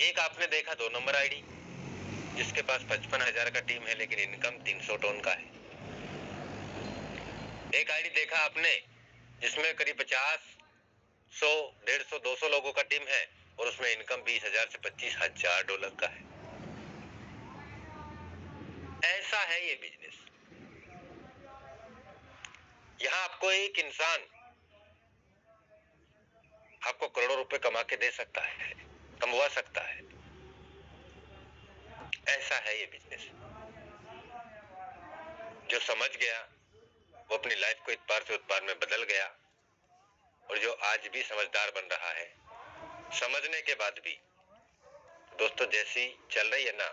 एक आपने देखा 2 नंबर आईडी जिसके पास 55,000 का टीम है लेकिन इनकम 300 टन का है। एक आईडी देखा आपने जिसमें करीब 50, 100, 150, 200 लोगों का टीम है और उसमें इनकम 20,000 से 25,000 डॉलर का है। ऐसा है ये बिजनेस। यहां आपको एक इंसान आपको करोड़ों रुपए कमा के दे सकता है, कमवा सकता है। ऐसा है ये बिजनेस। जो समझ गया वो अपनी लाइफ को इतबार से उत्पाद में बदल गया, और जो आज भी समझदार बन रहा है, समझने के बाद भी दोस्तों जैसी चल रही है ना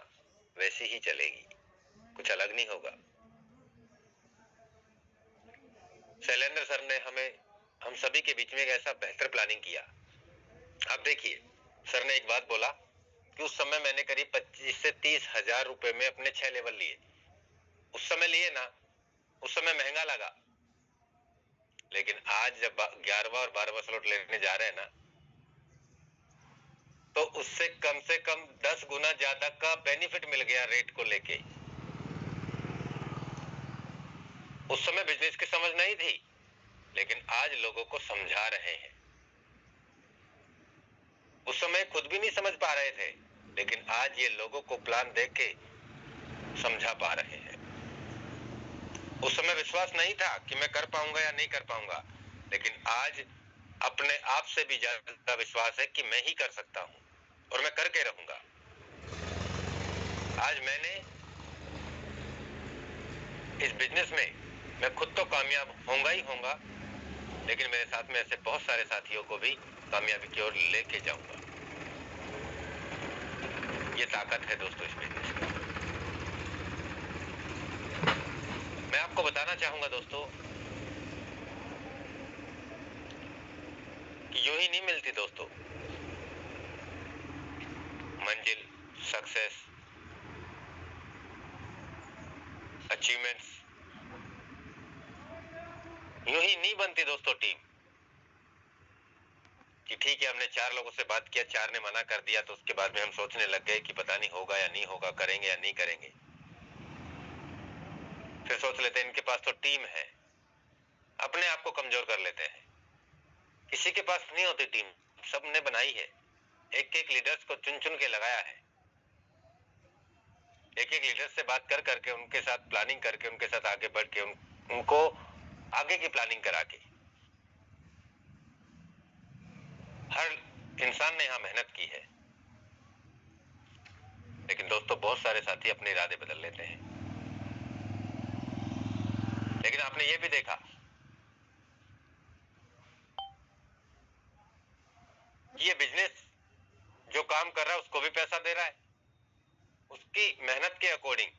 वैसी ही चलेगी, कुछ अलग नहीं होगा। शैलेंद्र सर ने हम सभी के बीच में एक ऐसा बेहतर प्लानिंग किया। आप देखिए सर ने एक बात बोला कि उस समय मैंने करीब 25 से 30,000 रुपए में अपने 6 लेवल लिए। उस समय लिए ना, उस समय महंगा लगा, लेकिन आज जब 11वां और 12वां स्लॉट लेने जा रहे हैं ना, तो उससे कम से कम 10 गुना ज्यादा का बेनिफिट मिल गया रेट को लेके। उस समय बिजनेस की समझ नहीं थी, लेकिन आज लोगों को समझा रहे हैं। उस समय खुद भी नहीं समझ पा रहे थे, लेकिन आज ये लोगों को प्लान देख के समझा पा रहे हैं। उस समय विश्वास नहीं था कि मैं कर पाऊंगा या नहीं कर पाऊंगा, लेकिन आज अपने आप से भी ज्यादा विश्वास है कि मैं ही कर सकता हूं और मैं करके रहूंगा। आज मैंने इस बिजनेस में मैं खुद तो कामयाब होऊंगा ही होऊंगा, लेकिन मेरे साथ में ऐसे बहुत सारे साथियों को भी कामयाबी की ओर लेके जाऊंगा। ये ताकत है दोस्तों इस बिजनेस की। मैं आपको बताना चाहूंगा दोस्तों कि यूं ही नहीं मिलती दोस्तों मंजिल, सक्सेस, अचीवमेंट्स। यूं ही नहीं बनती दोस्तों टीम कि ठीक है हमने 4 लोगों से बात किया, 4 ने मना कर दिया, तो उसके बाद में हम सोचने लग गए कि पता नहीं होगा या नहीं होगा, करेंगे या नहीं करेंगे। फिर सोच लेते हैं इनके पास तो टीम है, अपने आप को कमजोर कर लेते हैं। किसी के पास नहीं होती टीम, सबने बनाई है। एक एक लीडर्स को चुन चुन के लगाया है, एक एक लीडर से बात कर करके, उनके साथ प्लानिंग करके, उनके साथ आगे बढ़ के, उनको आगे की प्लानिंग करा के हर इंसान ने यहां मेहनत की है। लेकिन दोस्तों बहुत सारे साथी अपने इरादे बदल लेते हैं। लेकिन आपने ये भी देखा ये बिजनेस जो काम कर रहा है उसको भी पैसा दे रहा है, उसकी मेहनत के अकॉर्डिंग,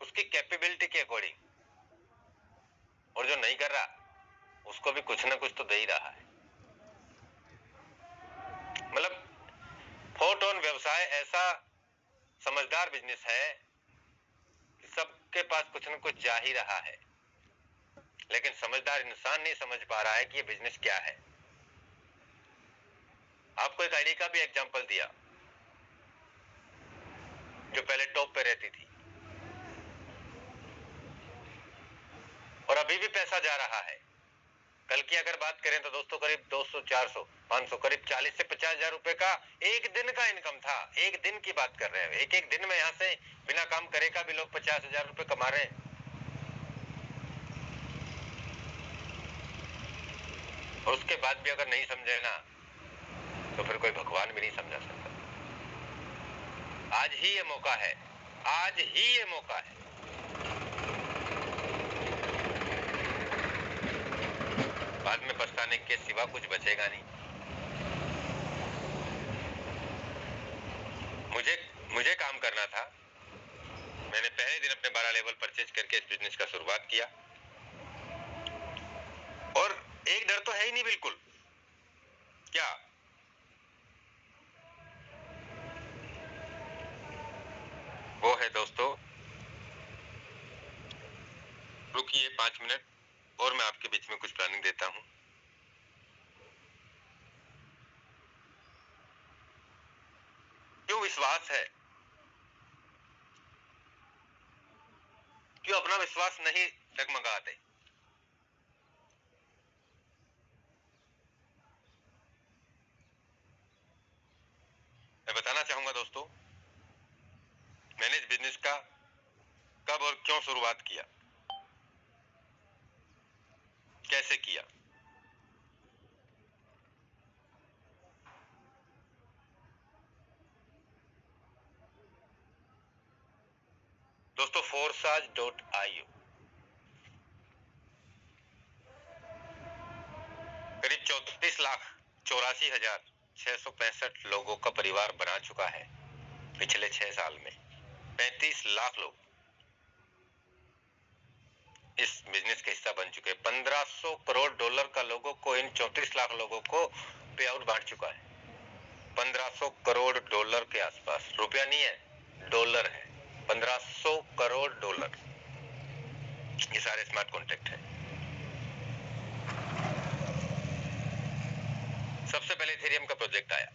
उसकी कैपेबिलिटी के अकॉर्डिंग, और जो नहीं कर रहा उसको भी कुछ ना कुछ तो दे ही रहा है। मतलब 4 टन व्यवसाय ऐसा समझदार बिजनेस है कि सबके पास कुछ न कुछ जा ही रहा है, लेकिन समझदार इंसान नहीं समझ पा रहा है कि ये बिजनेस क्या है। आपको एक आईडी का भी एग्जांपल दिया जो पहले टॉप पे रहती थी और अभी भी पैसा जा रहा है। कल की अगर बात करें तो दोस्तों करीब 200, 400, 500, करीब 40 से 50 हजार रुपए का एक दिन का इनकम था। एक दिन की बात कर रहे हैं। एक दिन में यहां से बिना काम करे का भी लोग 50 हजार रुपए कमा रहे हैं। और उसके बाद भी अगर नहीं समझे ना तो फिर कोई भगवान भी नहीं समझा सकता। आज ही ये मौका है, आज ही ये मौका है। बाद में पछताने के सिवा कुछ बचेगा नहीं। मुझे काम करना था। मैंने पहले दिन अपने 12 लेवल परचेज करके इस बिजनेस का शुरुआत किया और एक डर तो है ही नहीं बिल्कुल। क्या वो है दोस्तों, रुकिए 5 मिनट और मैं आपके बीच में कुछ प्लानिंग देता हूं। क्यों विश्वास है, क्यों अपना विश्वास नहीं डगमगाते। मैं बताना चाहूंगा दोस्तों, मैंने इस बिजनेस का कब और क्यों शुरुआत किया, कैसे किया। दोस्तों forsage.io करीब 34,84,665 लोगों का परिवार बना चुका है पिछले 6 साल में। 35 लाख लोग इस बिजनेस का हिस्सा बन चुके हैं। 1500 करोड़ डॉलर का लोगों को, इन 34 लाख लोगों को पे आउट बांट चुका है। 1500 करोड़ डॉलर के आसपास, रुपया नहीं है, डॉलर है। 1500 करोड़ डॉलर, ये सारे स्मार्ट कॉन्ट्रैक्ट है। सबसे पहले इथेरियम का प्रोजेक्ट आया।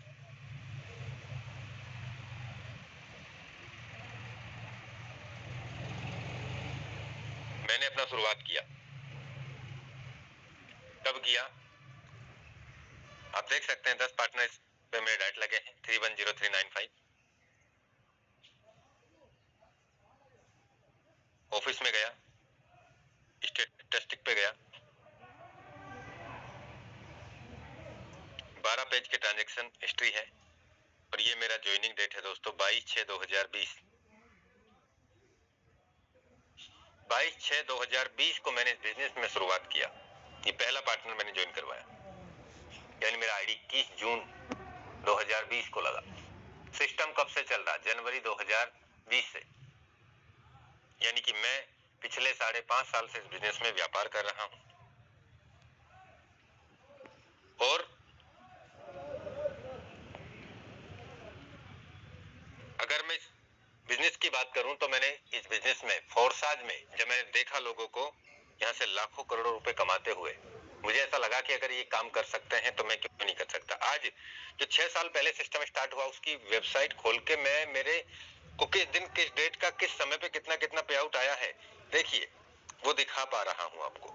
मैंने अपना शुरुआत किया। कब किया आप देख सकते हैं। 10 पार्टनर्स पे मेरे डाइट लगे हैं। 310395 ऑफिस में गया, स्टेटिस्टिक पे गया, 12 पेज के ट्रांजैक्शन हिस्ट्री है और ये मेरा ज्वाइनिंग डेट है दोस्तों 22/6/2020। 22/6/2020 को मैंने इस बिजनेस में शुरुआत किया। ये पहला पार्टनर मैंने ज्वाइन करवाया, यानी मेरा आईडी 21 जून 2020 को लगा। सिस्टम कब से चल रहा? जनवरी 2020 से। यानी कि मैं पिछले 5.5 साल से इस बिजनेस में व्यापार कर रहा हूं और अगर मैं इस बिजनेस की बात करूं तो मैंने इस बिजनेस में फोरसाज में जब मैंने देखा लोगों को यहां से लाखों करोड़ों रुपए कमाते हुए, मुझे ऐसा लगा कि अगर ये काम कर सकते हैं तो मैं क्यों नहीं कर सकता। आज जो 6 साल पहले सिस्टम स्टार्ट हुआ उसकी वेबसाइट खोल के मैं मेरे को किस दिन किस डेट का किस समय पे कितना कितना पे आउट आया है देखिए वो दिखा पा रहा हूं आपको।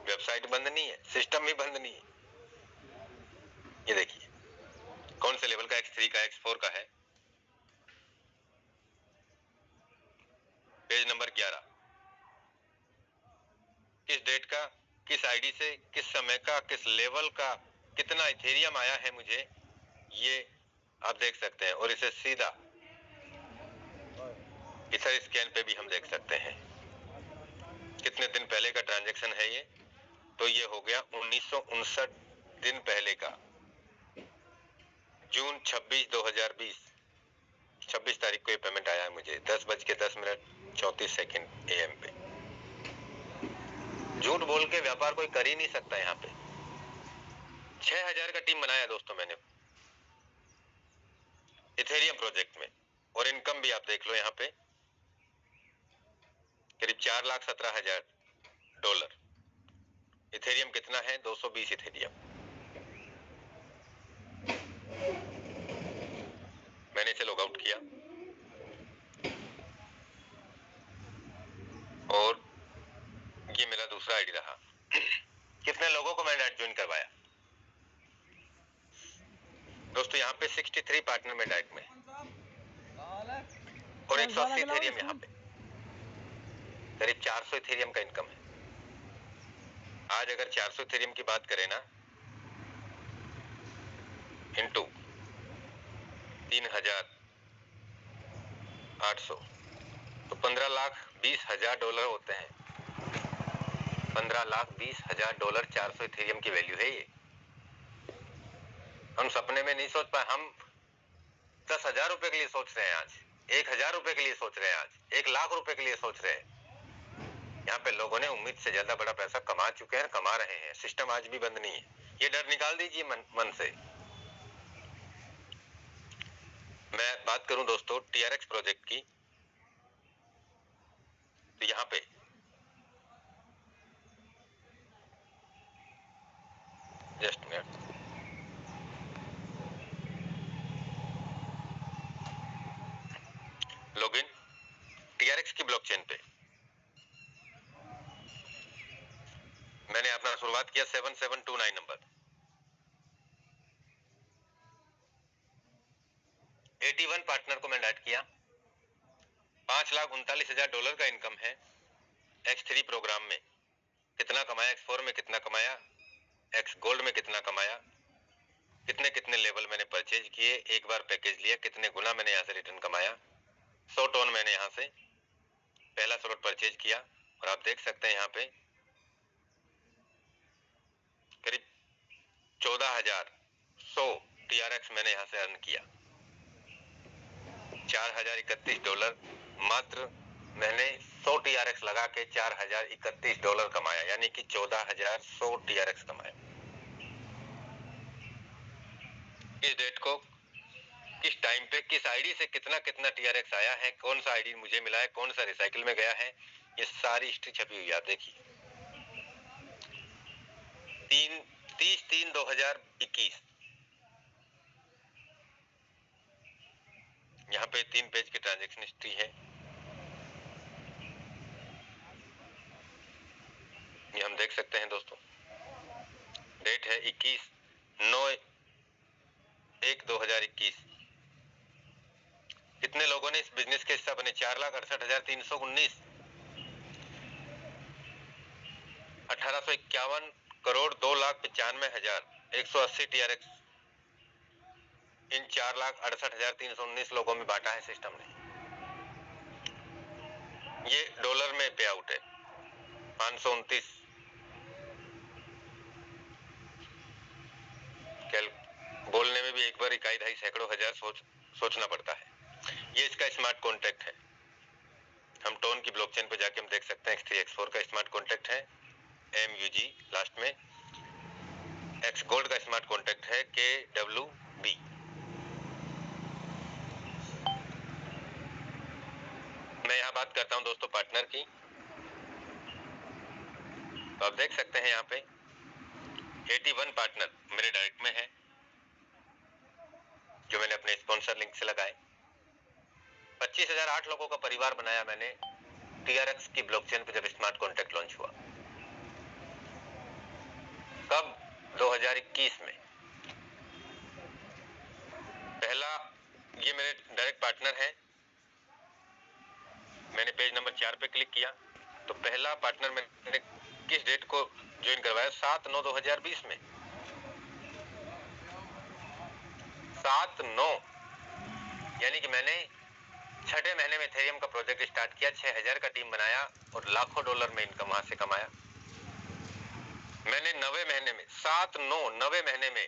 वेबसाइट बंद नहीं है, सिस्टम भी बंद नहीं है। ये देखिए कौन से लेवल का, X3 का, X4 का है। पेज नंबर 11, किस डेट का, किस आईडी से, किस समय का, किस लेवल का, कितना इथेरियम आया है मुझे, ये आप देख सकते हैं। और इसे सीधा इथर स्कैन पे भी हम देख सकते हैं कितने दिन पहले का ट्रांजैक्शन है ये। तो ये हो गया 1959 दिन पहले का, जून 26, 2020, 26 तारीख को ये पेमेंट आया है मुझे 10:10:34 AM पे। झूठ बोल के व्यापार कोई कर ही नहीं सकता। यहाँ पे 6000 का टीम बनाया दोस्तों मैंने इथेरियम प्रोजेक्ट में। और इनकम भी आप देख लो यहाँ पे, करीब $4,17,000। इथेरियम कितना है? 220 इथेरियम। मैंने इसे लॉग आउट किया और ये मेरा दूसरा आईडी रहा। कितने लोगों को मैंने ज्वाइन करवाया दोस्तों? यहाँ पे 63 पार्टनर में डायरेक्ट में और 180 इथेरियम, यहाँ पे करीब 400 इथेरियम का इनकम है। आज अगर 400 इथेरियम की बात करें ना, इंटू 3,800 तो $15,20,000 होते हैं। $15,20,000 400 इथेरियम की वैल्यू है ये। हम सपने में नहीं सोच पाए। हम 10,000 रुपए के लिए सोच रहे हैं आज, 1,000 रुपए के लिए सोच रहे हैं आज, 1,00,000 रुपए के लिए सोच रहे हैं। यहाँ पे लोगों ने उम्मीद से ज्यादा बड़ा पैसा कमा चुके हैं, कमा रहे हैं। सिस्टम आज भी बंद नहीं है। ये डर निकाल दीजिए मन से। मैं बात करूं दोस्तों TRX प्रोजेक्ट की, तो यहाँ पे जस्ट मिनट, लॉगिन TRX की ब्लॉकचेन पे मैंने अपना शुरुआत किया 7729 नंबर। 81 पार्टनर को मैंने ऐड किया। $5,39,000 का इनकम है। X3 प्रोग्राम में कितना कमाया, X4 में कितना कमाया, X गोल्ड में कितना कमाया, कितने कितने लेवल मैंने परचेज किए, एक बार पैकेज लिया, कितने गुना मैंने यहाँ से रिटर्न कमाया। 100 टन मैंने यहाँ से पहला स्लॉट परचेज किया और आप देख सकते हैं यहाँ पे करीब 14,100 TRX मैंने यहाँ से अर्न किया। $4,031 मात्र मैंने 100 TRX लगा के $4,031 कमाया, यानी कि 14,100 TRX कमाया। इस डेट को, किस टाइम पे, किस आईडी से कितना कितना TRX आया है, कौन सा आईडी मुझे मिला है, कौन सा रिसाइकिल में गया है, ये सारी हिस्ट्री छपी हुई है। आप देखिए 30/3/2021 यहाँ पे 3 पेज की ट्रांजैक्शन हिस्ट्री है। ये हम देख सकते हैं दोस्तों। डेट है 21/9/2021। कितने लोगों ने इस बिजनेस के हिस्सा बने? 4,68,319। 1851 करोड़ 2,95,180 TRX इन 4,68,319 लोगों में बांटा है सिस्टम ने। ये डॉलर में पे आउट है 529। बोलने में भी एक बार इकाई ढाई सैकड़ों हजार सोचना पड़ता है। ये इसका स्मार्ट कॉन्ट्रैक्ट है। हम टोन की ब्लॉकचेन पे जाके हम देख सकते हैं X3 X4 का स्मार्ट कॉन्ट्रैक्ट है MUG लास्ट में। X गोल्ड का स्मार्ट कॉन्ट्रैक्ट है KWB। मैं यहाँ बात करता हूँ दोस्तों पार्टनर की, तो आप देख सकते हैं यहाँ पे 81 पार्टनर मेरे डायरेक्ट में है जो मैंने अपने स्पॉन्सर लिंक से लगाए। 25,008 लोगों का परिवार बनाया मैंने TRX की ब्लॉकचेन पे जब स्मार्ट कॉन्ट्रैक्ट लॉन्च हुआ। कब? 2021 में। पहला, ये मेरे डायरेक्ट पार्टनर है। मैंने पेज नंबर 4 पे क्लिक किया तो पहला पार्टनर मैंने किस डेट को ज्वाइन करवाया? 7/9/2020 में। 7/9 यानी कि मैंने 6ठे महीने में इथेरियम का प्रोजेक्ट स्टार्ट किया, 6,000 का टीम बनाया और लाखों डॉलर में इनकम वहां से कमाया। मैंने 90 महीने में 90 महीने में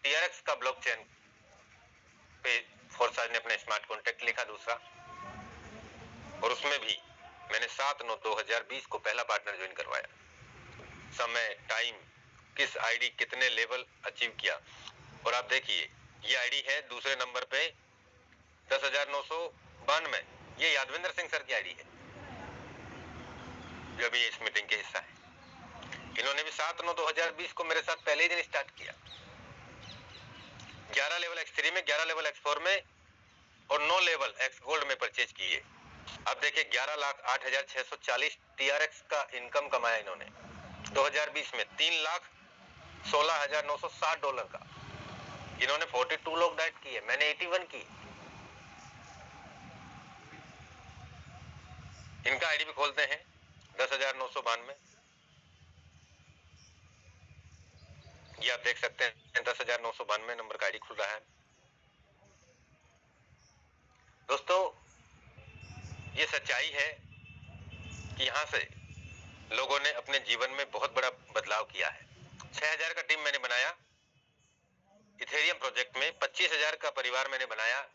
TRX का ब्लॉकचेन पे फोर्साज ने अपने स्मार्ट कॉन्ट्रैक्ट लिखा दूसरा, और उसमें भी मैंने 7/9/2020 को पहला पार्टनर ज्वाइन करवाया। समय, टाइम, किस आईडी कितने लेवल अचीव किया। और आप देखिए ये आईडी है दूसरे नंबर पे 10,992। ये यादविंदर सिंह सर की आईडी है जो अभी इस मीटिंग के हिस्सा है। इन्होंने भी 7/9/2020 को मेरे साथ पहले ही दिन स्टार्ट किया। 11 लेवल X3 में, 11 लेवल X4 में और 9 लेवल X गोल्ड में परचेज किए। अब देखिए 11,08,640 TRX का इनकम कमाया इन्होंने 2020 में। 3,16,960 डॉलर का। इन्होंने 42 लोग डाइट किए, मैंने 81 की। इनका आईडी भी खोलते हैं 10,992। ये आप देख सकते हैं 10,992 नंबर का आईडी खुल रहा है। दोस्तों ये सच्चाई है कि यहां से लोगों ने अपने जीवन में बहुत बड़ा बदलाव किया है। 6,000 का टीम मैंने बनाया इथेरियम प्रोजेक्ट में, 25,000 का परिवार मैंने बनाया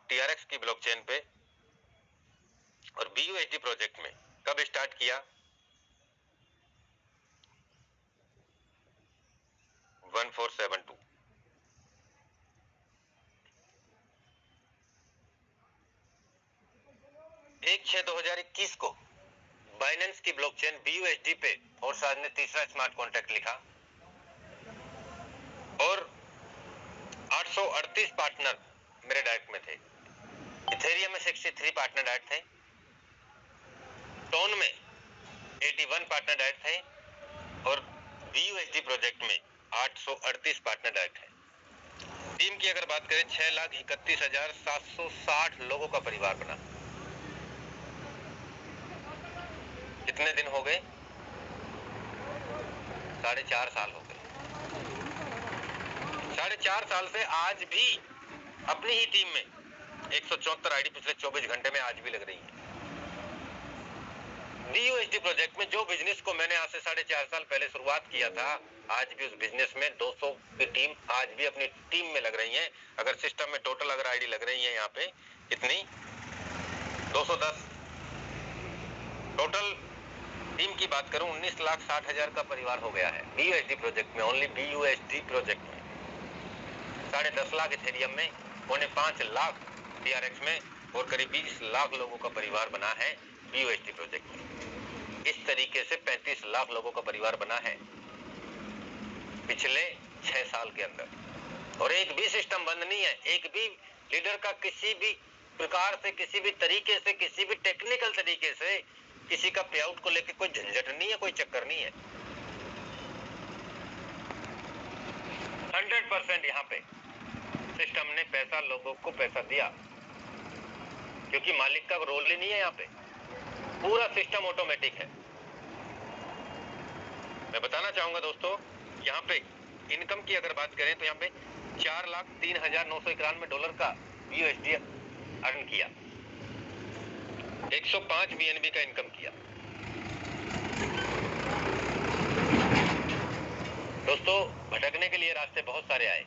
TRX की ब्लॉकचेन पे और BUSD प्रोजेक्ट में। कब स्टार्ट किया? 1472। एक 6/2021 को बाइनेंस की ब्लॉकचेन BUSD पे और साथ ने तीसरा स्मार्ट कॉन्ट्रैक्ट लिखा और 838 पार्टनर मेरे डायरेक्ट में थे। इथेरियम में 63 पार्टनर डायरेक्ट थे, टोन में 81 पार्टनर डायरेक्ट थे और BUSD प्रोजेक्ट में 838 पार्टनर डायरेक्ट है। टीम की अगर बात करें 6,31,760 लोगों का परिवार बना। कितने दिन हो गए? 4.5 साल हो गए। 4.5 साल से आज भी अपनी ही टीम में 174 आईडी पिछले 24 घंटे में आज भी लग रही है। BUSD प्रोजेक्ट में जो बिजनेस को मैंने आज से 4.5 साल पहले शुरुआत किया था, आज भी उस बिजनेस में 200 की टीम आज भी अपनी टीम में लग रही है। अगर सिस्टम में टोटल अगर आईडी लग रही है यहाँ पे कितनी? 210। टोटल टीम की बात करूं 19,60,000 का परिवार हो गया है BUSD प्रोजेक्ट में, ओनली BUSD प्रोजेक्ट में। 10.5 लाख इथेरियम में, 4.5 लाख TRX में और करीब 20 लाख लोगों का परिवार बना है BUSD प्रोजेक्ट में। इस तरीके से 35 लाख लोगों का परिवार बना है पिछले 6 साल के अंदर। और एक भी सिस्टम बंद नहीं है। एक भी लीडर का किसी भी प्रकार से, किसी भी तरीके से, किसी भी टेक्निकल तरीके से किसी का पे आउट को लेकर कोई झंझट नहीं है, कोई चक्कर नहीं है। 100% यहाँ पे सिस्टम ने पैसा, लोगों को पैसा दिया, क्योंकि मालिक का रोल ही नहीं है यहाँ पे। पूरा सिस्टम ऑटोमेटिक है। मैं बताना चाहूंगा दोस्तों, यहाँ पे इनकम की अगर बात करें तो यहाँ पे 4,03,991 डॉलर का BUSD अर्न किया, 105 BNB का इनकम किया। दोस्तों भटकने के लिए रास्ते बहुत सारे आए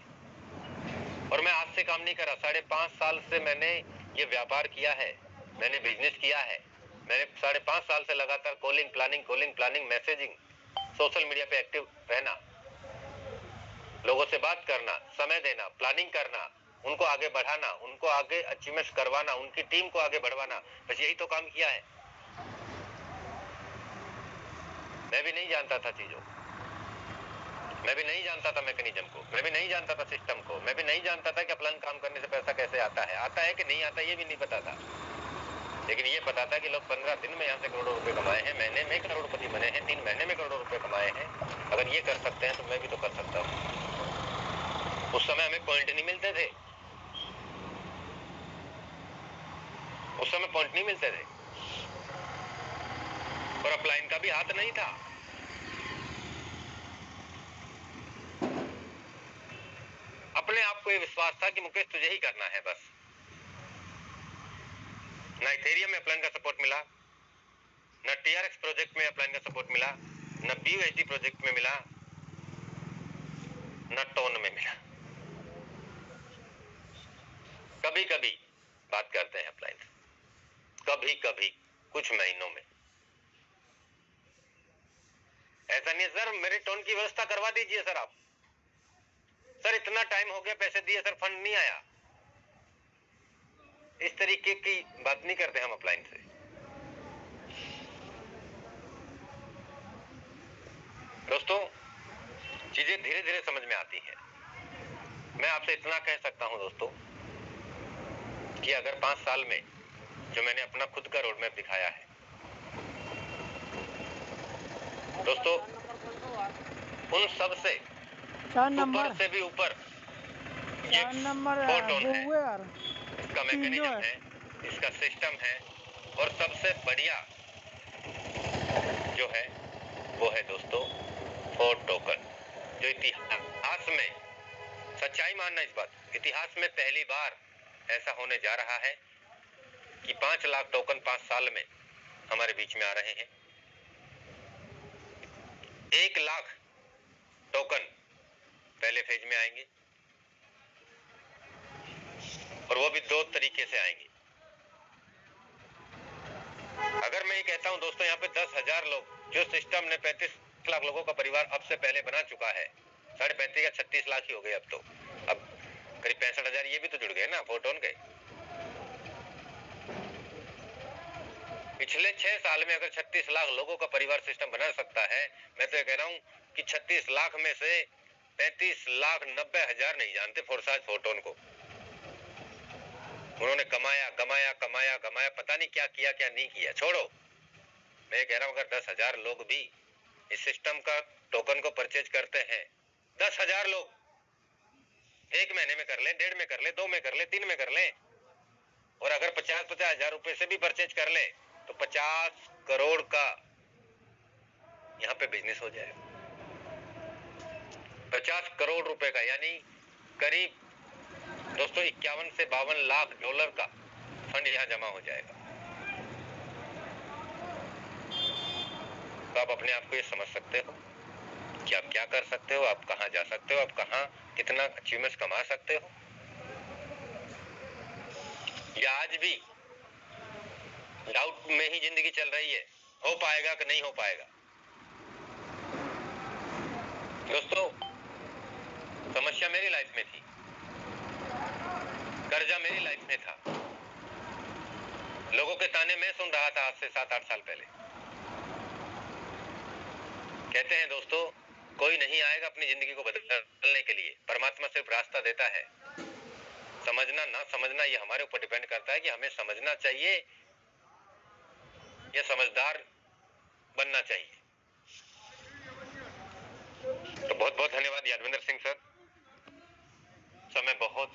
और मैं आज से काम नहीं कर रहा। 5.5 साल से मैंने ये व्यापार किया है, मैंने बिजनेस किया है। मैंने 5.5 साल से लगातार calling planning, messaging, social media पे एक्टिव रहना, लोगों से बात करना, समय देना, प्लानिंग करना, उनको आगे बढ़ाना, उनको आगे अचीवमेंट्स करवाना, उनकी टीम को आगे बढ़वाना, बस यही तो काम किया है। मैं भी नहीं जानता था चीजों, मैं भी नहीं जानता था मैकेनिज्म को, मैं भी नहीं जानता था सिस्टम को, मैं भी नहीं जानता था कि प्लान काम करने से पैसा कैसे आता है कि नहीं आता, ये भी नहीं पता था। लेकिन ये पता था कि लोग 15 दिन में यहाँ से करोड़ों रुपए कमाए हैं, महीने में करोड़पति बने हैं, 3 महीने में करोड़ों रुपए कमाए हैं। अगर ये कर सकते हैं तो मैं भी तो कर सकता हूँ। उस समय हमें पॉइंट नहीं मिलते थे, उस समय पॉइंट नहीं मिलते थे और अपलाइन का भी हाथ नहीं था। अपने आप को ये विश्वास था कि मुकेश तुझे ही करना है बस। ना इथेरियम में अपलाइन का सपोर्ट मिला, ना TRX प्रोजेक्ट में अपलाइन का सपोर्ट मिला, ना BUSD प्रोजेक्ट में मिला, ना टोन में मिला। कभी कभी बात करते हैं अपलाइन, कभी कभी कुछ महीनों में। ऐसा नहीं सर मेरे टोन की व्यवस्था करवा दीजिए सर, आप सर इतना टाइम हो गया पैसे दिए सर फंड नहीं आया। इस तरीके की बात नहीं करते हम अपलाइन से। दोस्तों, चीजें धीरे धीरे समझ में आती हैं। मैं आपसे इतना कह सकता हूं दोस्तों कि अगर 5 साल में जो मैंने अपना खुद का रोड मैप दिखाया है दोस्तों, उन सब से ऊपर से भी ऊपर ये फोटोन है, इसका मैकेनिज्म है, इसका सिस्टम है, और सबसे बढ़िया जो है वो है दोस्तों फोर्ड टोकन, जो इतिहास में, सच्चाई मानना इस बात, इतिहास में पहली बार ऐसा होने जा रहा है कि 5 लाख टोकन 5 साल में हमारे बीच में आ रहे हैं। 1 लाख टोकन पहले फेज में आएंगे, और वो भी 2 तरीके से आएंगे। अगर मैं ये कहता हूं दोस्तों, यहाँ पे 10,000 लोग, जो सिस्टम ने 35 लाख लोगों का परिवार अब से पहले बना चुका है, 35.5 या 36 लाख ही हो गए अब तो, अब करीब 65,000 ये भी तो जुड़ गए ना फोटोन के। पिछले 6 साल में अगर 36 लाख लोगों का परिवार सिस्टम बना सकता है, मैं तो ये कह रहा हूं कि 36 लाख में से 35,90,000 नहीं जानते फोर्साज फोटोन को। उन्होंने कमाया कमाया कमाया कमाया, पता नहीं क्या किया क्या नहीं किया, छोड़ो। मैं कह रहा हूं अगर 10,000 लोग भी इस सिस्टम का टोकन को परचेज करते हैं, 10,000 लोग 1 महीने में कर लें, 1.5 में कर लें, 2 में कर लें, 3 में कर लें, और अगर 50-50 हजार रुपए से भी परचेज कर लें तो 50 करोड़ का यहाँ पे बिजनेस हो जाएगा। 50 करोड़ रुपए का, यानी करीब दोस्तों 51 से 52 लाख डॉलर का फंड यहाँ जमा हो जाएगा। तो आप अपने आप को ये समझ सकते हो कि आप क्या कर सकते हो, आप कहां जा सकते हो, आप कहां कितना अचीवमेंट्स कमा सकते हो। या आज भी डाउट में ही जिंदगी चल रही है, हो पाएगा कि नहीं हो पाएगा। दोस्तों, समस्या मेरी लाइफ में थी, कर्जा मेरी लाइफ में था, लोगों के ताने मैं सुन रहा था आज से 7-8 साल पहले। कहते हैं दोस्तों, कोई नहीं आएगा अपनी जिंदगी को बदलने के लिए, परमात्मा सिर्फ रास्ता देता है। समझना ना समझना ये हमारे ऊपर डिपेंड करता है कि हमें समझना चाहिए या समझदार बनना चाहिए। तो बहुत बहुत धन्यवाद यादविंदर सिंह सर। समय बहुत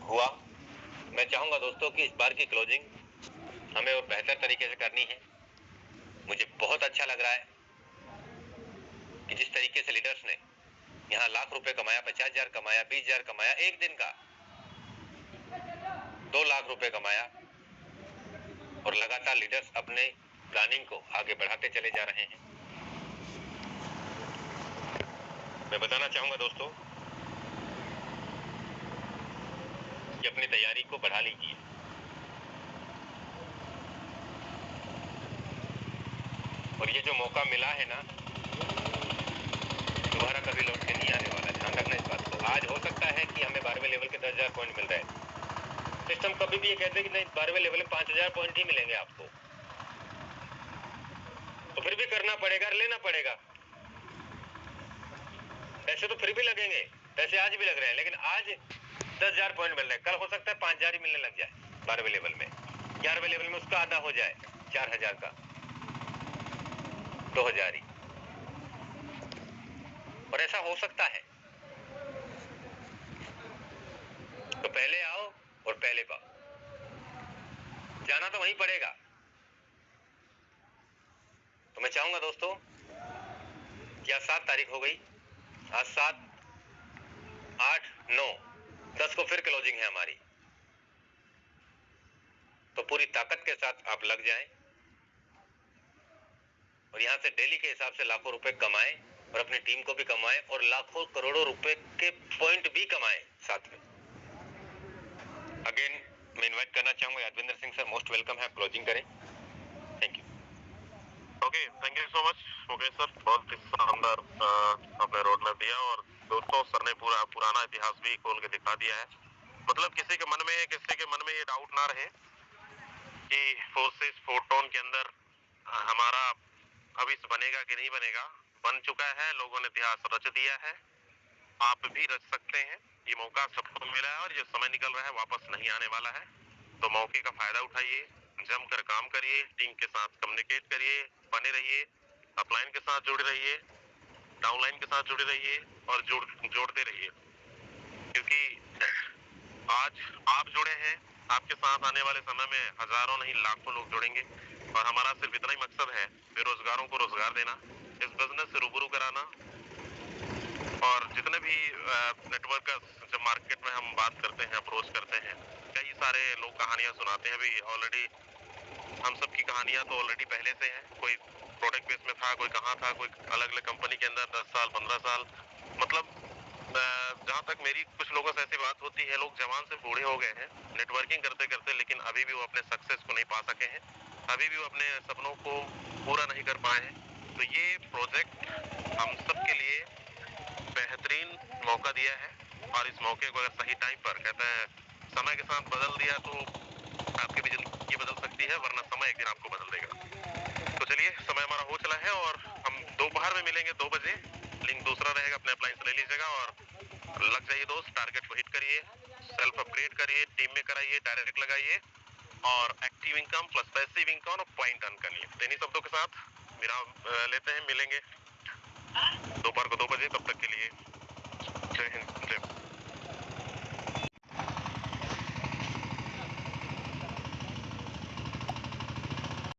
हुआ। मैं चाहूंगा दोस्तों कि इस बार की क्लोजिंग हमें और बेहतर तरीके से करनी है। मुझे बहुत अच्छा लग रहा है कि जिस तरीके से लीडर्स ने यहाँ लाख रुपए कमाया, 50,000 कमाया, 20,000 कमाया, एक दिन का 2 लाख रुपए कमाया, और लगातार लीडर्स अपने प्लानिंग को आगे बढ़ाते चले जा रहे हैं। मैं बताना चाहूंगा दोस्तों कि अपनी तैयारी को बढ़ा लीजिए। और ये जो मौका मिला है ना, दोबारा कभी लौट के नहीं आने वाला, ध्यान रखना इस बात को। आज हो सकता है कि हमें 12वें लेवल के 10,000 पॉइंट मिल रहे हैं, सिस्टम कभी भी ये कहते हैं कि नहीं 12वें लेवल में 5,000 पॉइंट ही मिलेंगे आपको, तो फिर भी करना पड़ेगा, लेना पड़ेगा। पैसे तो फिर भी लगेंगे, पैसे आज भी लग रहे हैं, लेकिन आज 10,000 पॉइंट मिल रहे हैं, कल हो सकता है 5,000 ही मिलने लग जाए 12वें लेवल में, 11वें लेवल में उसका आधा हो जाए, 4,000 का 2,000 ही, और ऐसा हो सकता है। तो पहले आओ और पहले पाओ, जाना तो वहीं पड़ेगा। तो मैं चाहूंगा दोस्तों कि आज 7 तारीख हो गई, आज 7, 8, 9, 10 को फिर क्लोजिंग है हमारी। तो पूरी ताकत के साथ आप लग जाएं और यहां से डेली के हिसाब से लाखों रुपए कमाएं, और अपनी टीम को भी कमाएं, और लाखों करोड़ों रुपए के पॉइंट भी कमाएं साथ में। अगेन मैं इनवाइट करना चाहूंगा Yadvinder Singh sir, most welcome है, आप क्लोजिंग करें। Thank you. Okay, thank you so much Mukesh sir, बहुत ही शानदार आपने रोड मैप दिया, और दोस्तों सर ने पूरा पुराना इतिहास भी खोल के दिखा दिया है। मतलब किसी के मन में ये डाउट ना रहे कि फोर्सेस फोटोन के अंदर हमारा भविष्य बनेगा कि नहीं बनेगा। बन चुका है, लोगों ने इतिहास रच दिया है, आप भी रच सकते हैं। ये मौका सबको मिला है और ये समय निकल रहा है, वापस नहीं आने वाला है। तो मौके का फायदा उठाइए, जमकर काम करिए, टीम के साथ कम्युनिकेट करिए, बने रहिए, अपलाइन के साथ जुड़े रहिए, डाउनलाइन के साथ जुड़े रहिए और जोड़ते रहिए, क्योंकि आज आप जुड़े हैं, आपके साथ आने वाले समय में हजारों नहीं लाखों लोग जुड़ेंगे। और हमारा सिर्फ इतना ही मकसद है, बेरोजगारों को रोजगार देना, इस बिजनेस से रूबरू कराना। और जितने भी नेटवर्कर्स जब मार्केट में हम बात करते हैं, अप्रोच करते हैं, कई सारे लोग कहानियां सुनाते हैं। अभी ऑलरेडी हम सब की कहानियां तो ऑलरेडी पहले से हैं। कोई प्रोडक्ट बेस में था, कोई कहाँ था, कोई अलग अलग कंपनी के अंदर 10 साल 15 साल। मतलब जहाँ तक मेरी कुछ लोगों से ऐसी बात होती है, लोग जवान से बूढ़े हो गए हैं नेटवर्किंग करते करते, लेकिन अभी भी वो अपने सक्सेस को नहीं पा सके हैं, अभी भी वो अपने सपनों को पूरा नहीं कर पाए हैं। तो ये प्रोजेक्ट हम सब के लिए बेहतरीन मौका दिया है और इस मौके को अगर सही टाइम पर, कहते हैं समय के साथ बदल दिया तो आपकी भी जिंदगी बदल सकती है, वरना समय एक दिन आपको बदल देगा। तो चलिए, समय हमारा हो चला है और हम दोपहर में मिलेंगे 2 बजे। लिंक दूसरा रहेगा, अपने अप्लायंस ले लीजिएगा और लग जाइए दोस्त, टारगेट को हिट करिए, सेल्फ अपग्रेड करिए, टीम में कराइए, डायरेक्ट लगाइए और active income plus passive income और पॉइंट अर्न करिए। तो इन्हीं शब्दों के साथ विराम लेते हैं, मिलेंगे दोपहर को 2 बजे। तब तक के लिए